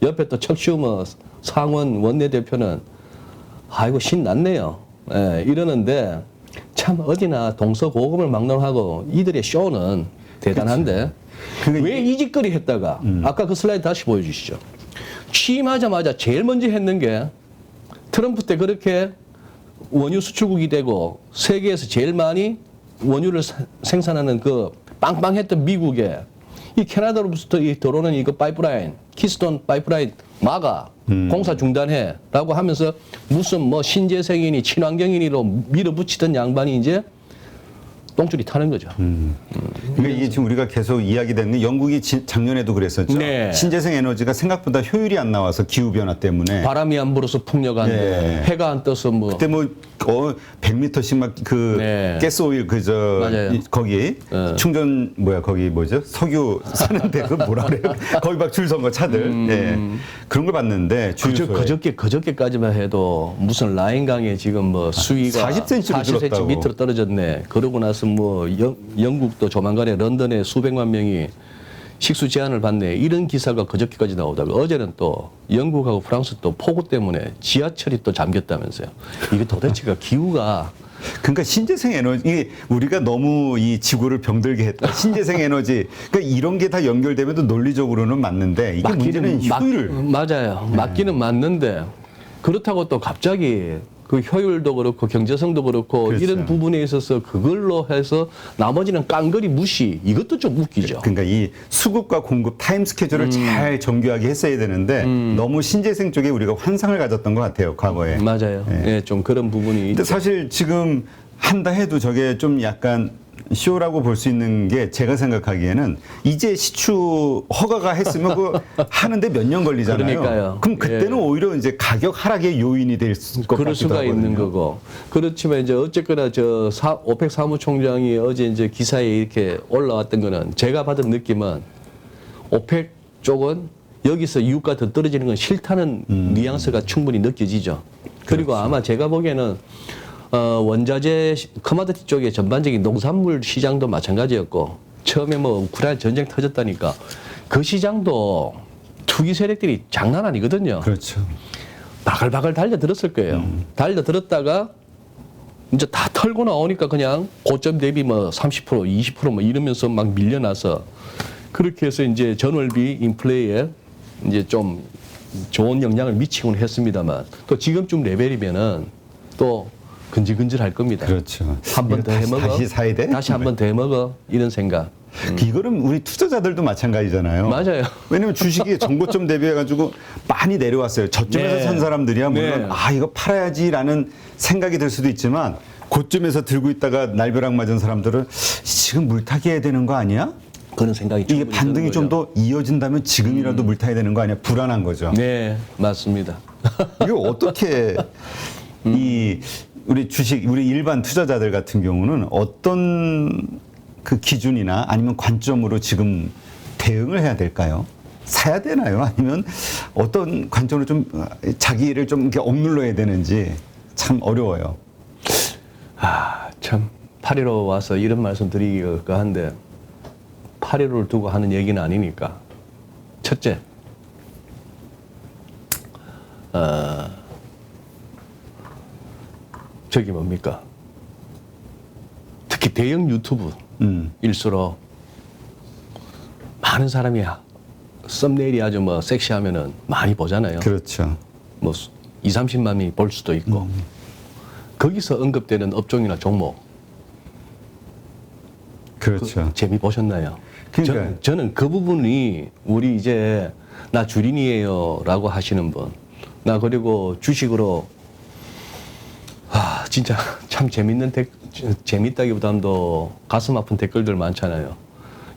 옆에 또 척 슈머 상원 원내대표는 아이고 신났네요. 예, 이러는데 참 어디나 동서고금을 막론하고 이들의 쇼는 대단한데 왜 이 짓거리 했다가 아까 그 슬라이드 다시 보여주시죠. 취임하자마자 제일 먼저 했는 게 트럼프 때 그렇게 원유 수출국이 되고 세계에서 제일 많이 원유를 생산하는 그 빵빵했던 미국에 이 캐나다로부터 이 들어오는 이거 파이프라인, 키스톤 파이프라인 막아, 공사 중단해라고 하면서 무슨 뭐 신재생이니 친환경이니로 밀어붙이던 양반이 이제 똥줄이 타는 거죠. 그러니까 이게 지금 우리가 계속 이야기되는 게 영국이 작년에도 그랬었죠. 네. 신재생 에너지가 생각보다 효율이 안 나와서 기후 변화 때문에. 바람이 안 불어서 풍력 안 돼, 네. 해가 안 떠서 뭐. 그때 뭐 100m씩 막 그 네. 가스오일 그저 맞아요. 거기 충전 거기 뭐죠 석유 사는데 그 뭐라 그래요? 거기 막 줄 선 거 차들. 예. 그런 걸 봤는데 그저께까지만 해도 무슨 라인강에 지금 뭐 수위가 40cm 밑으로 떨어졌네. 그러고 나서 뭐 영국도 조만간에 런던에 수백만 명이 식수 제한을 받네. 이런 기사가 그저께까지 나오다가 어제는 또 영국하고 프랑스 또 폭우 때문에 지하철이 또 잠겼다면서요. 이게 도대체가 기후가 그러니까 신재생 에너지 이게 우리가 너무 이 지구를 병들게 했다. 신재생 에너지 그러니까 이런 게 다 연결되면도 논리적으로는 맞는데 이게 문제는 효율. 맞아요. 맞기는 맞는데 그렇다고 또 갑자기 그 효율도 그렇고 경제성도 그렇고 그렇죠. 이런 부분에 있어서 그걸로 해서 나머지는 깡그리 무시 이것도 좀 웃기죠. 그러니까 이 수급과 공급 타임 스케줄을 잘 정교하게 했어야 되는데 너무 신재생 쪽에 우리가 환상을 가졌던 것 같아요 과거에. 맞아요. 예, 좀 그런 부분이. 근데 사실 지금 한다 해도 저게 좀 약간 쇼라고 볼 수 있는 게 제가 생각하기에는 이제 시추 허가가 했으면 그 하는데 몇 년 걸리잖아요. 그러니까요. 그럼 그때는 예. 오히려 이제 가격 하락의 요인이 될 것 같기도 그럴 수가 하거든요. 있는 거고. 그렇지만 이제 어쨌거나 오펙 사무총장이 어제 이제 기사에 이렇게 올라왔던 거는 제가 받은 느낌은 오펙 쪽은 여기서 유가가 더 떨어지는 건 싫다는 뉘앙스가 충분히 느껴지죠. 그리고 그렇죠. 아마 제가 보기에는 원자재 커머디티 쪽에 전반적인 농산물 시장도 마찬가지였고 처음에 뭐 우크라이나 전쟁 터졌다니까 그 시장도 투기 세력들이 장난 아니거든요. 그렇죠. 바글바글 달려들었을 거예요. 달려들었다가 이제 다 털고 나오니까 그냥 고점 대비 뭐 30%, 20%뭐 이러면서 막 밀려나서 그렇게 해서 이제 전월비 인플레이에 이제 좀 좋은 영향을 미치곤 했습니다만 또 지금쯤 레벨이면은 또 근질근질할 겁니다. 그렇죠. 한 번 더 해먹어. 다시 사야 돼? 다시 한 번 더 해먹어. 이런 생각. 이거는 우리 투자자들도 마찬가지잖아요. 맞아요. 왜냐면 주식이 정고점 대비해가지고 많이 내려왔어요. 저점에서 네. 산 사람들이야 물론 네. 아 이거 팔아야지라는 생각이 들 수도 있지만 고점에서 들고 있다가 날벼락 맞은 사람들은 지금 물타기 해야 되는 거 아니야? 그런 생각이 이게 충분히 반등이 드는 좀 거죠. 더 이어진다면 지금이라도 물타야 되는 거 아니야? 불안한 거죠. 네, 맞습니다. 이거 어떻게 이 우리 주식 우리 일반 투자자들 같은 경우는 어떤 그 기준이나 아니면 관점으로 지금 대응을 해야 될까요? 사야 되나요? 아니면 어떤 관점으로 좀 자기를 좀 이렇게 억눌러야 되는지 참 어려워요. 아, 참 8.15 와서 이런 말씀 드리기가 한데 8.15를 두고 하는 얘기는 아니니까 첫째 저기 뭡니까 특히 대형 유튜브일수록 많은 사람이 썸네일이 아주 뭐 섹시하면은 많이 보잖아요. 그렇죠. 뭐 2, 30만이 볼 수도 있고 거기서 언급되는 업종이나 종목 그렇죠. 재미 보셨나요? 그러니까요. 저는 그 부분이 우리 이제 나 주린이에요라고 하시는 분, 나 그리고 주식으로 진짜 참 재밌다기보다도 가슴 아픈 댓글들 많잖아요.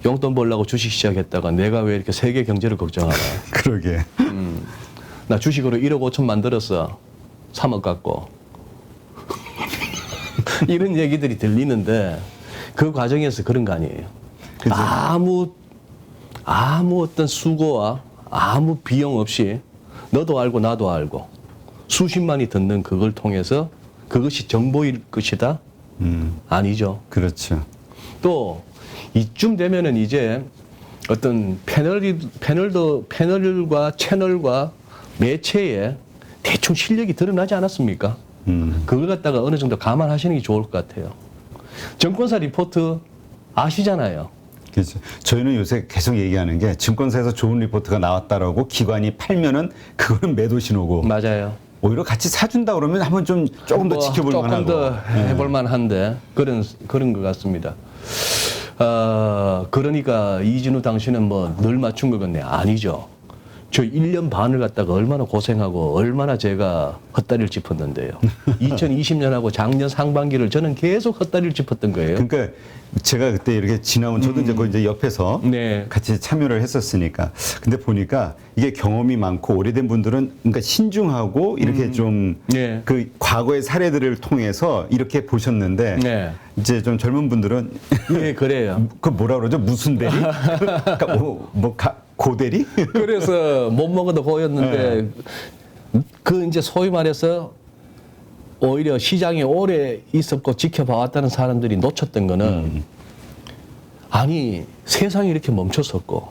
용돈 벌려고 주식 시작했다가 내가 왜 이렇게 세계 경제를 걱정하나? 그러게. 나 주식으로 1억 5천 만들었어. 3억 갖고. 이런 얘기들이 들리는데 그 과정에서 그런 거 아니에요. 그죠. 아무 어떤 수고와 아무 비용 없이 너도 알고 나도 알고 수십만이 듣는 그걸 통해서 그것이 정보일 것이다? 아니죠. 그렇죠. 또 이쯤 되면은 이제 어떤 패널과 채널과 매체에 대충 실력이 드러나지 않았습니까? 그걸 갖다가 어느 정도 감안하시는 게 좋을 것 같아요. 증권사 리포트 아시잖아요. 그렇죠. 저희는 요새 계속 얘기하는 게 증권사에서 좋은 리포트가 나왔다라고 기관이 팔면은 그거는 매도 신호고 맞아요. 오히려 같이 사준다 그러면 한번 좀 조금 더 지켜볼 만하고. 조금 더 해볼 만한데 그런 것 같습니다. 그러니까 이진우 당신은 뭐 늘 맞춘 것 같네. 아니죠. 저 1년 반을 갖다가 얼마나 고생하고 얼마나 제가 헛다리를 짚었는데요. 2020년하고 작년 상반기를 저는 계속 헛다리를 짚었던 거예요. 그러니까 제가 그때 이렇게 지나온 저도 이제 거기 이제 옆에서 네. 같이 참여를 했었으니까 근데 보니까 이게 경험이 많고 오래된 분들은 그러니까 신중하고 이렇게 좀 네. 그 과거의 사례들을 통해서 이렇게 보셨는데 네. 이제 좀 젊은 분들은 예, 그래요. 그 뭐라 그러죠? 무슨 대리? 그러니까 고대리? 그래서 못 먹어도 고였는데 그 이제 소위 말해서 오히려 시장에 오래 있었고 지켜봐왔다는 사람들이 놓쳤던 거는 아니 세상이 이렇게 멈췄었고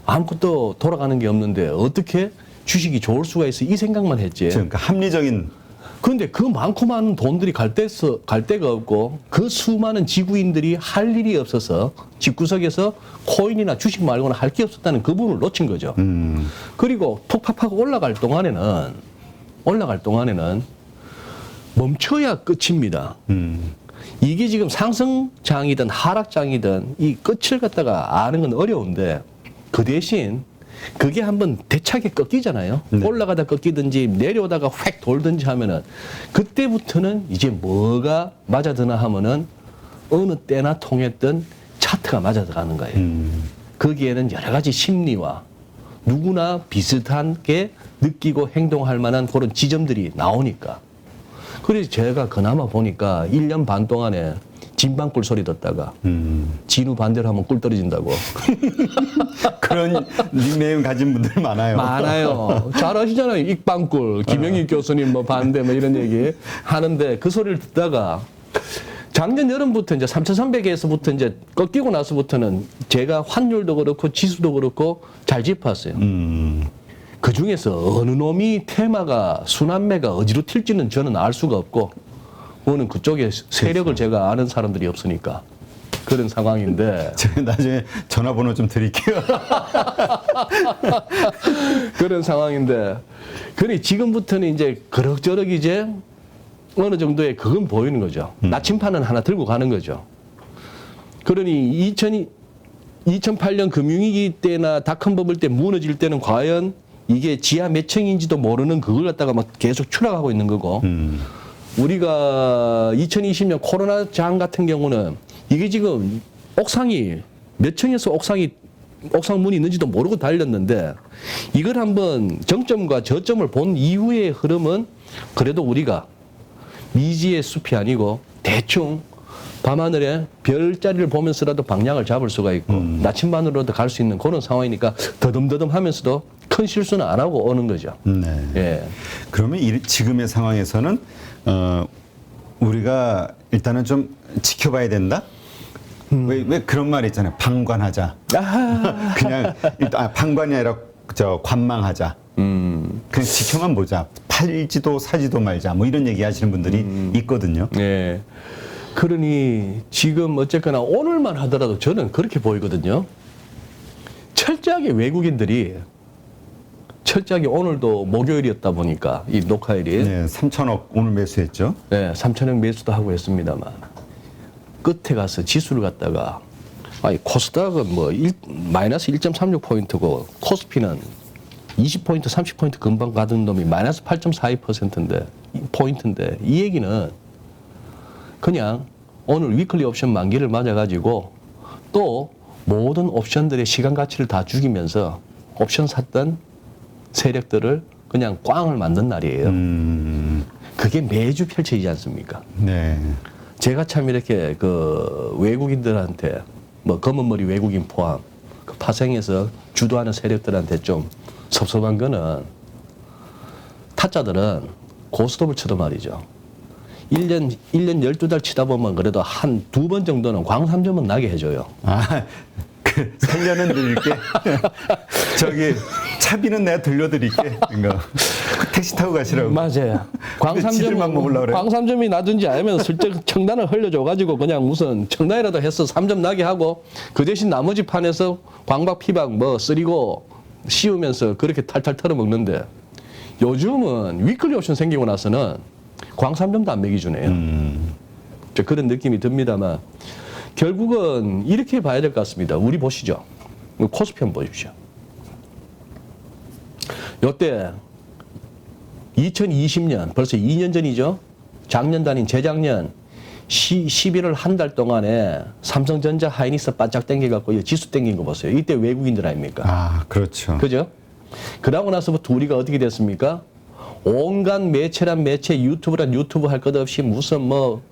아무것도 돌아가는 게 없는데 어떻게 주식이 좋을 수가 있어 이 생각만 했지. 그러니까 합리적인 그런데 그 많고 많은 돈들이 갈 데가 없고 그 수많은 지구인들이 할 일이 없어서 집구석에서 코인이나 주식 말고는 할 게 없었다는 그 부분을 놓친 거죠. 그리고 톡팍팍 올라갈 동안에는 멈춰야 끝입니다. 이게 지금 상승장이든 하락장이든 이 끝을 갖다가 아는 건 어려운데 그 대신 그게 한번 대차게 꺾이잖아요. 네. 올라가다 꺾이든지 내려오다가 획 돌든지 하면은 그때부터는 이제 뭐가 맞아드나 하면은 어느 때나 통했던 차트가 맞아들어가는 거예요. 거기에는 여러 가지 심리와 누구나 비슷하게 느끼고 행동할 만한 그런 지점들이 나오니까. 그래서 제가 그나마 보니까 1년 반 동안에 진방꿀 소리 듣다가 진우 반대로 하면 꿀 떨어진다고. 그런 닉네임 가진 분들 많아요. 많아요. 잘 아시잖아요. 익방꿀, 김영희 교수님 뭐 반대 뭐 이런 얘기 하는데 그 소리를 듣다가 작년 여름부터 이제 3,300에서부터 이제 꺾이고 나서부터는 제가 환율도 그렇고 지수도 그렇고 잘 짚었어요. 그 중에서 어느 놈이 테마가 순환매가 어디로 튈지는 저는 알 수가 없고, 그거는 그쪽에 세력을 제가 아는 사람들이 없으니까 그런 상황인데. 제가 나중에 전화번호 좀 드릴게요. 그런 상황인데, 그러니 지금부터는 이제 그럭저럭 이제 어느 정도의 그건 보이는 거죠. 나침판은 하나 들고 가는 거죠. 그러니 2008년 금융위기 때나 닷컴 버블 때 무너질 때는 과연 이게 지하 몇 층인지도 모르는 그걸 갖다가 막 계속 추락하고 있는 거고, 우리가 2020년 코로나 장 같은 경우는 이게 지금 옥상이 몇 층에서 옥상 문이 있는지도 모르고 달렸는데, 이걸 한번 정점과 저점을 본 이후의 흐름은 그래도 우리가 미지의 숲이 아니고 대충 밤하늘에 별자리를 보면서라도 방향을 잡을 수가 있고 나침반으로도 갈 수 있는 그런 상황이니까 더듬더듬 하면서도 큰 실수는 안 하고 오는 거죠. 네. 예. 그러면 지금의 상황에서는 우리가 일단은 좀 지켜봐야 된다? 왜 그런 말이 있잖아요. 방관하자. 아하. 그냥 일단 방관이 아니라 관망하자. 그냥 지켜만 보자. 팔지도 사지도 말자. 뭐 이런 얘기 하시는 분들이 있거든요. 예. 그러니 지금 어쨌거나 오늘만 하더라도 저는 그렇게 보이거든요. 철저하게 외국인들이 철저하게 오늘도 목요일이었다 보니까 이 녹화일이 네, 3천억 오늘 매수했죠. 네, 3천억 매수도 하고 했습니다만 끝에 가서 지수를 갖다가 아니 코스닥은 뭐 마이너스 1.36포인트고 코스피는 20포인트, 30포인트 금방 가던 놈이 마이너스 8.42%인데 포인트인데 이 얘기는 그냥 오늘 위클리 옵션 만기를 맞아가지고 또 모든 옵션들의 시간 가치를 다 죽이면서 옵션 샀던 세력들을 그냥 꽝을 만든 날이에요. 그게 매주 펼쳐지지 않습니까? 네. 제가 참 이렇게 그 외국인들한테 뭐 검은 머리 외국인 포함 그 파생해서 주도하는 세력들한테 좀 섭섭한 거는 타짜들은 고스톱을 쳐도 말이죠. 1년 12달 치다 보면 그래도 한 2번 정도는 광3점은 나게 해줘요. 살려는 드릴게. 저기 차비는 내가 들려드릴게. 그러니까 택시 타고 가시라고. 맞아요. 지들만 먹으려고 그래요. 광3점이 나든지 아니면 슬쩍 청단을 흘려줘가지고 그냥 무슨 청단이라도 해서 3점 나게 하고 그 대신 나머지 판에서 광박 피박 뭐 쓰리고 씌우면서 그렇게 탈탈 털어먹는데 요즘은 위클리 옵션 생기고 나서는 광3점도 안 매기주네요. 그런 느낌이 듭니다만 결국은 이렇게 봐야 될 것 같습니다. 우리 보시죠. 코스피 한번 보십시오. 요때 2020년 벌써 2년 전이죠. 작년 단인 재작년 11월 한 달 동안에 삼성전자 하이닉스 바짝 땡겨갖고 지수 땡긴 거 보세요. 이때 외국인들 아닙니까? 아, 그렇죠. 그죠? 그러고 나서부터 우리가 어떻게 됐습니까? 온갖 매체란 매체, 유튜브란 유튜브 할 것 없이 무슨 뭐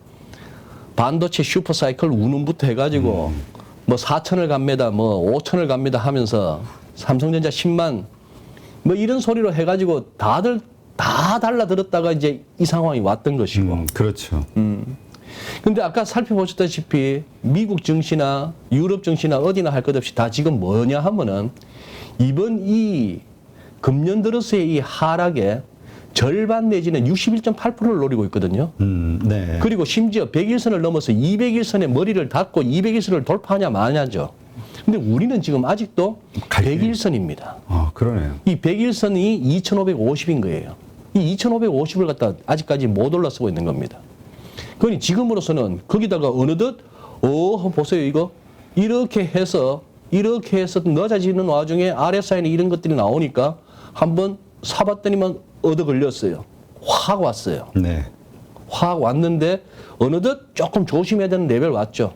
반도체 슈퍼사이클 운운부터 해가지고 뭐 4천을 갑니다, 뭐 5천을 갑니다 하면서 삼성전자 10만 뭐 이런 소리로 해가지고 다들 다 달라들었다가 이제 이 상황이 왔던 것이고. 그렇죠. 근데 아까 살펴보셨다시피 미국 증시나 유럽 증시나 어디나 할 것 없이 다 지금 뭐냐 하면은 이번 이 금년 들어서의 이 하락에 절반 내지는 61.8%를 노리고 있거든요. 네. 그리고 심지어 100일선을 넘어서 200일선에 머리를 닫고 200일선을 돌파하냐 마냐죠. 근데 우리는 지금 아직도 100일선입니다. 아, 그러네요. 이 100일선이 2,550인 거예요. 이 2,550을 갖다 아직까지 못 올라서고 있는 겁니다. 그러니 지금으로서는 거기다가 어느덧 보세요 이거 이렇게 해서 늦어지는 와중에 RSI는 이런 것들이 나오니까 한번 사봤더니만 얻어 걸렸어요. 확 왔어요. 네. 확 왔는데 어느덧 조금 조심해야 되는 레벨 왔죠.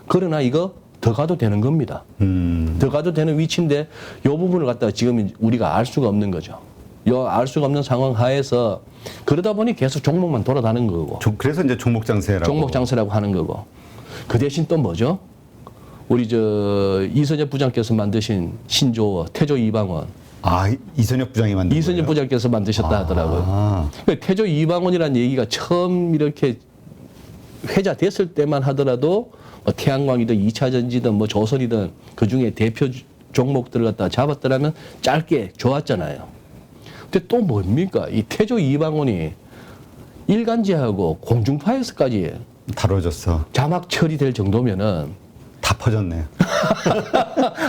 그러나 이거 더 가도 되는 겁니다. 더 가도 되는 위치인데 이 부분을 갖다가 지금 우리가 알 수가 없는 거죠. 알 수가 없는 상황 하에서 그러다 보니 계속 종목만 돌아다니는 거고. 그래서 이제 종목 장세라고. 종목 장세라고 하는 거고. 그 대신 또 뭐죠? 우리 이선엽 부장께서 만드신 신조어 태조 이방원. 이선엽 부장이 만든 이선엽 거예요? 부장께서 만드셨다 하더라고요. 그러니까 태조 이방원이라는 얘기가 처음 이렇게 회자됐을 때만 하더라도 뭐 태양광이든 2차 전지든 뭐 조선이든 그 중에 대표 종목들을 갖다 잡았더라면 짧게 좋았잖아요. 근데 또 뭡니까? 이 태조 이방원이 일간지하고 공중파에서까지 다뤄졌어. 자막 처리될 정도면은 다 퍼졌네요.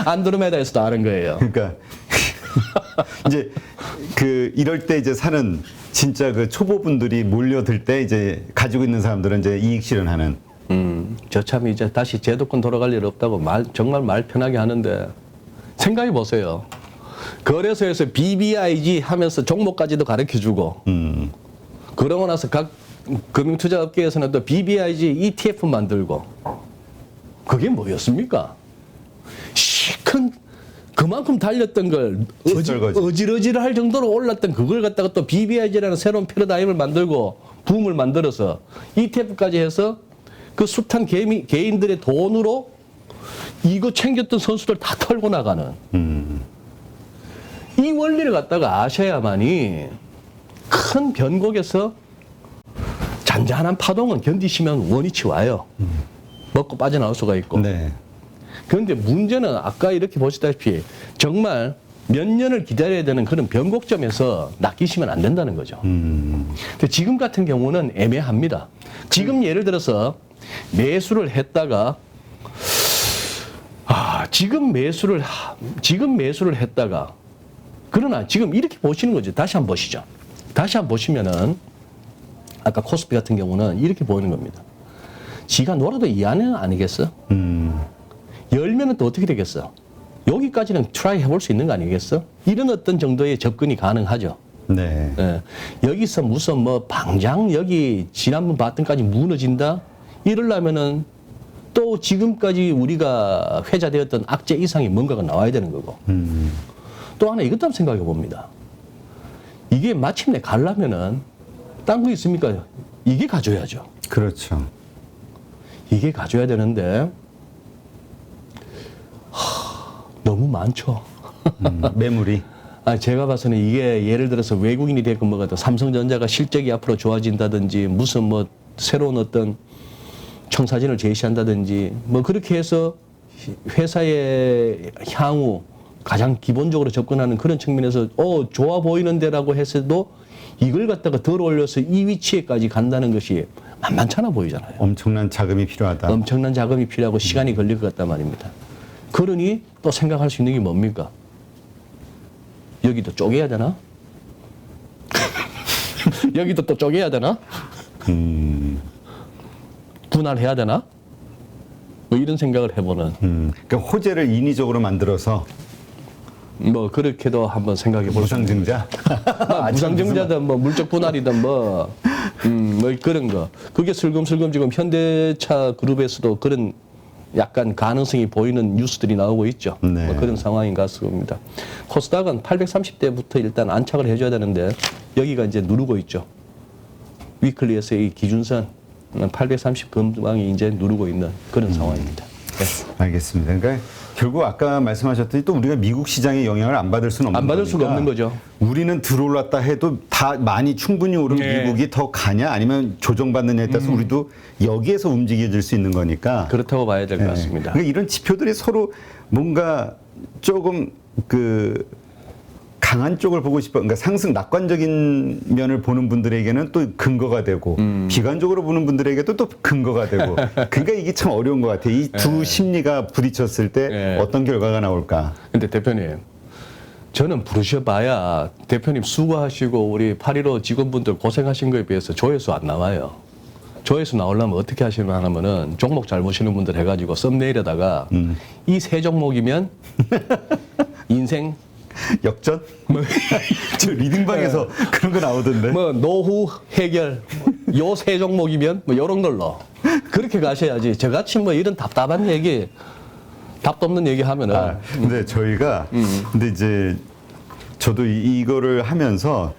안드로메다에서도 아는 거예요. 그러니까 이제 이럴 때 이제 사는 진짜 그 초보분들이 몰려들 때 이제 가지고 있는 사람들은 이제 이익 실현하는. 저 참 이제 다시 제도권 돌아갈 일 없다고 정말 말 편하게 하는데 생각해 보세요. 거래소에서 BBIG 하면서 종목까지도 가르쳐 주고 그러고 나서 각 금융투자업계에서는 또 BBIG ETF 만들고 그게 뭐였습니까? 시큰 그만큼 달렸던 걸 어질어질할 정도로 올랐던 그걸 갖다가 또 BBIG라는 새로운 패러다임을 만들고 붐을 만들어서 ETF까지 해서 그 숱한 개인들의 돈으로 이거 챙겼던 선수들 다 털고 나가는 이 원리를 갖다가 아셔야만이 큰 변곡에서 잔잔한 파동은 견디시면 원위치 와요. 먹고 빠져나올 수가 있고. 네. 그런데 문제는 아까 이렇게 보시다시피 정말 몇 년을 기다려야 되는 그런 변곡점에서 낚이시면 안 된다는 거죠. 근데 지금 같은 경우는 애매합니다. 지금 예를 들어서 매수를 했다가 지금 매수를 했다가 그러나 지금 이렇게 보시는 거죠. 다시 한번 보시죠. 다시 한번 보시면은 아까 코스피 같은 경우는 이렇게 보이는 겁니다. 지가 놀아도 이 안에 아니겠어? 열면은 또 어떻게 되겠어? 여기까지는 트라이 해볼 수 있는 거 아니겠어? 이런 어떤 정도의 접근이 가능하죠. 네. 예. 여기서 무슨 뭐 방장 여기 지난번 봤던까지 무너진다? 이러려면은 또 지금까지 우리가 회자되었던 악재 이상의 뭔가가 나와야 되는 거고. 또 하나 이것도 한번 생각해 봅니다. 이게 마침내 가려면은 딴 거 있습니까? 이게 가져야죠. 그렇죠. 이게 가져야 되는데 너무 많죠. 매물이. 제가 봐서는 이게 예를 들어서 외국인이 됐건 뭐가 삼성전자가 실적이 앞으로 좋아진다든지 무슨 뭐 새로운 어떤 청사진을 제시한다든지 뭐 그렇게 해서 회사의 향후 가장 기본적으로 접근하는 그런 측면에서 좋아 보이는데라고 했어도 이걸 갖다가 덜 올려서 이 위치에까지 간다는 것이 만만찮아 보이잖아요. 엄청난 자금이 필요하다. 엄청난 자금이 필요하고 시간이 걸릴 것 같단 말입니다. 그러니 또 생각할 수 있는 게 뭡니까? 여기도 쪼개야 되나? 여기도 또 쪼개야 되나? 분할해야 되나? 뭐 이런 생각을 해보는. 그러니까 호재를 인위적으로 만들어서 뭐 그렇게도 한번 생각해 볼 수 있는 무상증자. 무상증자든 뭐 물적 분할이든 뭐 그런 거. 그게 슬금슬금 지금 현대차 그룹에서도 그런 약간 가능성이 보이는 뉴스들이 나오고 있죠. 네. 뭐 그런 상황인 것 같습니다. 코스닥은 830대부터 일단 안착을 해줘야 되는데 여기가 이제 누르고 있죠. 위클리에서 이 기준선 830 근방이 이제 누르고 있는 그런 상황입니다. 네. 알겠습니다. 그러니까 결국 아까 말씀하셨더니 또 우리가 미국 시장의 영향을 안 받을 수는 없는 안 받을 수가 거니까 없는 거죠. 우리는 들어올랐다 해도 다 많이 충분히 오른 네. 미국이 더 가냐 아니면 조정받느냐에 따라서 우리도 여기에서 움직여질 수 있는 거니까 그렇다고 봐야 될 것 네. 같습니다. 그러니까 이런 지표들이 서로 뭔가 조금 강한 쪽을 보고 싶어. 그러니까 상승 낙관적인 면을 보는 분들에게는 또 근거가 되고 비관적으로 보는 분들에게도 또 근거가 되고. 그러니까 이게 참 어려운 것 같아요. 이 두 심리가 부딪혔을 때 어떤 결과가 나올까. 근데 대표님, 저는 부르셔봐야 대표님 수고하시고 우리 8.15 직원분들 고생하신 거에 비해서 조회수 안 나와요. 조회수 나오려면 어떻게 하시냐면은 종목 잘 보시는 분들 해가지고 썸네일에다가 이 세 종목이면 인생 역전? 저 리딩방에서 그런 거 나오던데. 뭐 노후 해결 요 세 종목이면 뭐 요런 걸로 그렇게 가셔야지. 저같이 뭐 이런 답답한 얘기 답도 없는 얘기 하면은 근데 저희가 근데 이제 저도 이거를 하면서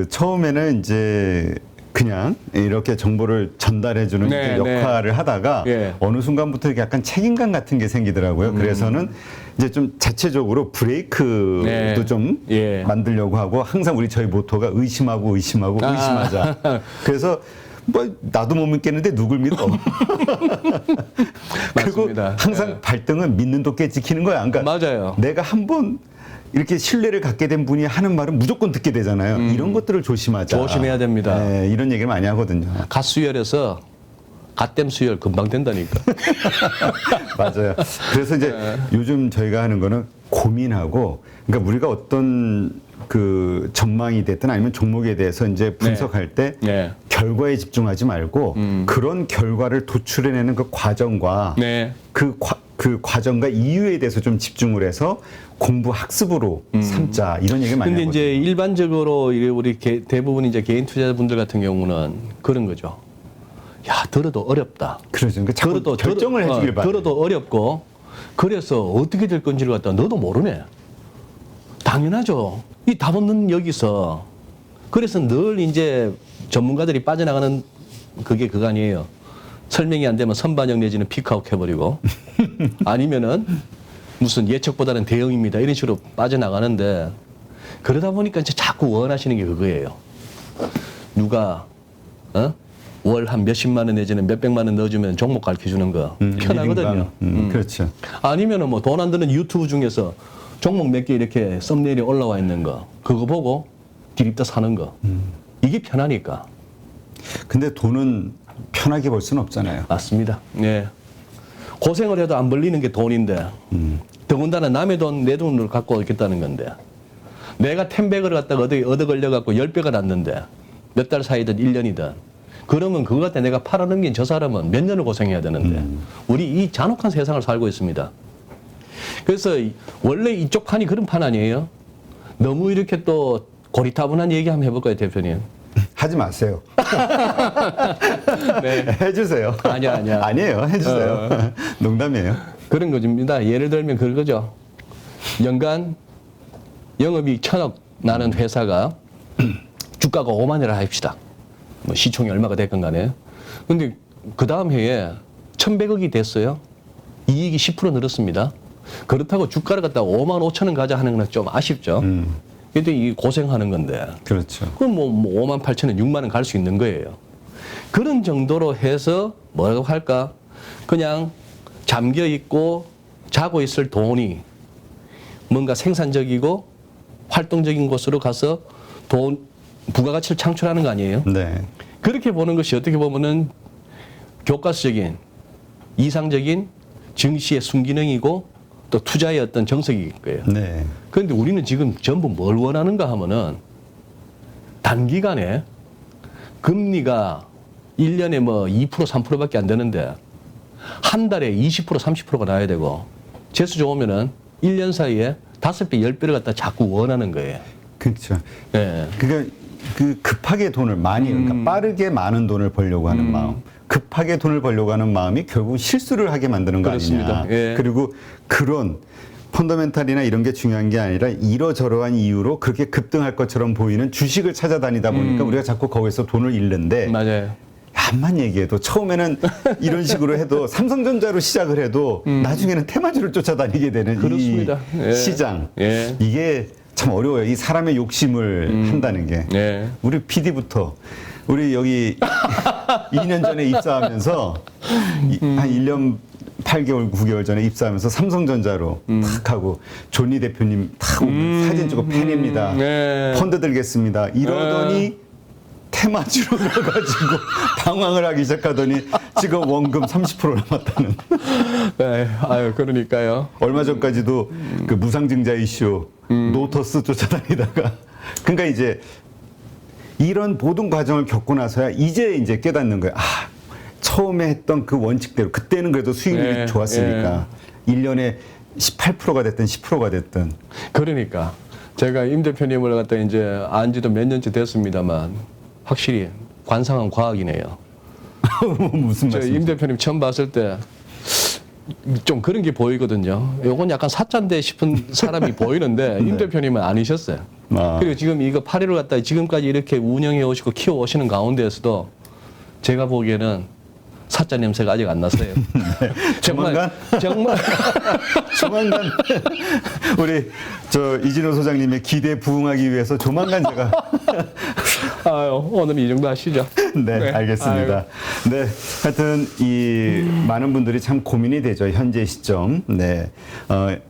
처음에는 이제 그냥 이렇게 정보를 전달해주는 네, 이제 역할을 하다가 예. 어느 순간부터 이렇게 약간 책임감 같은 게 생기더라고요. 그래서는 이제 좀 자체적으로 브레이크도 네. 좀 예. 만들려고 하고 항상 저희 모토가 의심하고 의심하자. 그래서 뭐 나도 못 믿겠는데 누굴 믿어? 그리고 맞습니다. 항상 예. 발등은 믿는 도끼에 찍히는 거야. 그러니까 맞아요. 내가 한번 이렇게 신뢰를 갖게 된 분이 하는 말은 무조건 듣게 되잖아요. 이런 것들을 조심하자. 조심해야 됩니다. 네, 이런 얘기를 많이 하거든요. 갓수열에서 갓댐 수열 금방 된다니까. 맞아요. 그래서 이제 네. 요즘 저희가 하는 거는 고민하고, 그러니까 우리가 어떤 그 전망이 됐든 아니면 종목에 대해서 이제 분석할 때 네. 결과에 집중하지 말고 그런 결과를 도출해내는 그 과정과 네. 그 과정과 이유에 대해서 좀 집중을 해서 공부 학습으로 삼자 이런 얘기 많이 근데 하거든요. 이제 일반적으로 우리 대부분 이제 개인 투자자분들 같은 경우는 그런 거죠. 야, 들어도 어렵다. 그러죠. 그러니까 자꾸 결정을 해주길 바래요. 들어도 어렵고 그래서 어떻게 될 건지를 갖다 너도 모르네. 당연하죠. 이 답 없는 여기서 그래서 늘 이제 전문가들이 빠져나가는 그게 그거 아니에요. 설명이 안 되면 선반영 내지는 피크아웃 해버리고 아니면은 무슨 예측보다는 대응입니다. 이런 식으로 빠져나가는데 그러다 보니까 이제 자꾸 원하시는 게 그거예요. 누가 월 한 몇십만 원 내지는 몇백만 원 넣어주면 종목 가르쳐주는 거 편하거든요. 그렇죠. 아니면은 뭐 돈 안 드는 유튜브 중에서 종목 몇 개 이렇게 썸네일이 올라와 있는 거 그거 보고 디립다 사는 거 이게 편하니까. 근데 돈은 편하게 벌 수는 없잖아요. 맞습니다. 예. 고생을 해도 안 벌리는 게 돈인데 더군다나 남의 돈, 내 돈을 갖고 있겠다는 건데 내가 10배를 갖다가 얻어 걸려갖고 10배가 났는데 몇 달 사이든 1년이든 그러면 그거 갖다 내가 팔아넘긴 저 사람은 몇 년을 고생해야 되는데 우리 이 잔혹한 세상을 살고 있습니다. 그래서 원래 이쪽 판이 그런 판 아니에요? 너무 이렇게 또 고리타분한 얘기 한번 해볼까요, 대표님? 하지 마세요. 네. 해주세요. 아니야. 아니에요. 해주세요. 농담이에요. 그런 거입니다. 예를 들면 그거죠. 연간 영업이익 1,000억 나는 회사가 주가가 5만 원이라 합시다. 뭐 시총이 얼마가 됐건 간에. 근데 그 다음 해에 1,100억이 됐어요. 이익이 10% 늘었습니다. 그렇다고 주가를 갖다가 5만 5천 원 가자 하는 건 좀 아쉽죠. 근데 이 고생하는 건데. 그렇죠. 그럼 뭐 5만 8천 원, 6만 원 갈 수 있는 거예요. 그런 정도로 해서 뭐라고 할까? 그냥 잠겨 있고 자고 있을 돈이 뭔가 생산적이고 활동적인 곳으로 가서 부가가치를 창출하는 거 아니에요? 네. 그렇게 보는 것이 어떻게 보면은 교과서적인 이상적인 증시의 순기능이고 또 투자의 어떤 정석일 거예요. 네. 그런데 우리는 지금 전부 뭘 원하는가 하면은 단기간에 금리가 1년에 뭐 2% 3%밖에 안 되는데 한 달에 20% 30%가 나야 되고 재수 좋으면은 1년 사이에 5배 10배를 갖다 자꾸 원하는 거예요. 그렇죠. 예. 그러니까 그 급하게 돈을 많이 그러니까 빠르게 많은 돈을 벌려고 하는 마음, 급하게 돈을 벌려고 하는 마음이 결국 실수를 하게 만드는 거 그렇습니다. 아니냐. 예. 그리고 그런 펀더멘탈이나 이런 게 중요한 게 아니라 이러저러한 이유로 그렇게 급등할 것처럼 보이는 주식을 찾아다니다 보니까 우리가 자꾸 거기서 돈을 잃는데 맞아요. 암만 얘기해도 처음에는 이런 식으로 해도 삼성전자로 시작을 해도 나중에는 테마주를 쫓아다니게 되는 그렇습니다. 이 예. 시장. 예. 이게 참 어려워요. 이 사람의 욕심을 한다는 게. 예. 우리 PD부터 우리 여기 2년 전에 입사하면서 한 1년 8개월, 9개월 전에 입사하면서 삼성전자로 탁 하고 존니 대표님 탁 오면 사진 찍고 팬입니다. 네. 펀드 들겠습니다. 이러더니 테마주로 가가지고 방황을 하기 시작하더니 지금 원금 30% 남았다는. 네. 아유, 그러니까요. 얼마 전까지도 그 무상증자 이슈 노터스 쫓아다니다가 그러니까 이제 이런 모든 과정을 겪고 나서야 이제 깨닫는 거예요. 아, 처음에 했던 그 원칙대로 그때는 그래도 수익률이 네, 좋았으니까 1년에 18%가 됐든 10%가 됐든 그러니까 제가 임 대표님을 갖다 이제 안 지도 몇 년째 됐습니다만 확실히 관상은 과학이네요. 무슨 저 임 말씀이세요? 대표님 처음 봤을 때 좀 그런 게 보이거든요. 요건 약간 사짠데 싶은 사람이 보이는데 임 대표님은 아니셨어요. 그리고 지금 이거 8.15를 갖다 지금까지 이렇게 운영해 오시고 키워 오시는 가운데에서도 제가 보기에는 사자 냄새가 아직 안 났어요. 조만간 정말 조만간 우리 저 이진호 소장님의 기대에 부응하기 위해서 조만간 제가 아유, 오늘 이 정도 하시죠. 네, 알겠습니다. 네, 하여튼 이 많은 분들이 참 고민이 되죠. 현재 시점. 네,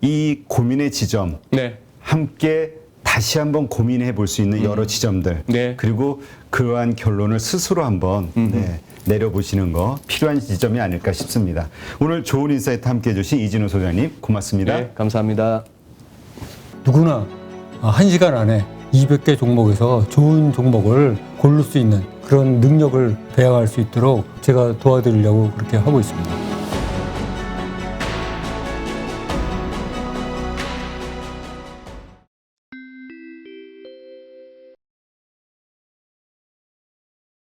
이 고민의 지점 네. 함께 다시 한번 고민해 볼 수 있는 여러 지점들. 네. 그리고 그러한 결론을 스스로 한번 네, 내려보시는 거 필요한 지점이 아닐까 싶습니다. 오늘 좋은 인사이트 함께 해주신 이진호 소장님 고맙습니다. 네, 감사합니다. 누구나 1시간 안에 200개 종목에서 좋은 종목을 고를 수 있는 그런 능력을 배양할 수 있도록 제가 도와드리려고 그렇게 하고 있습니다.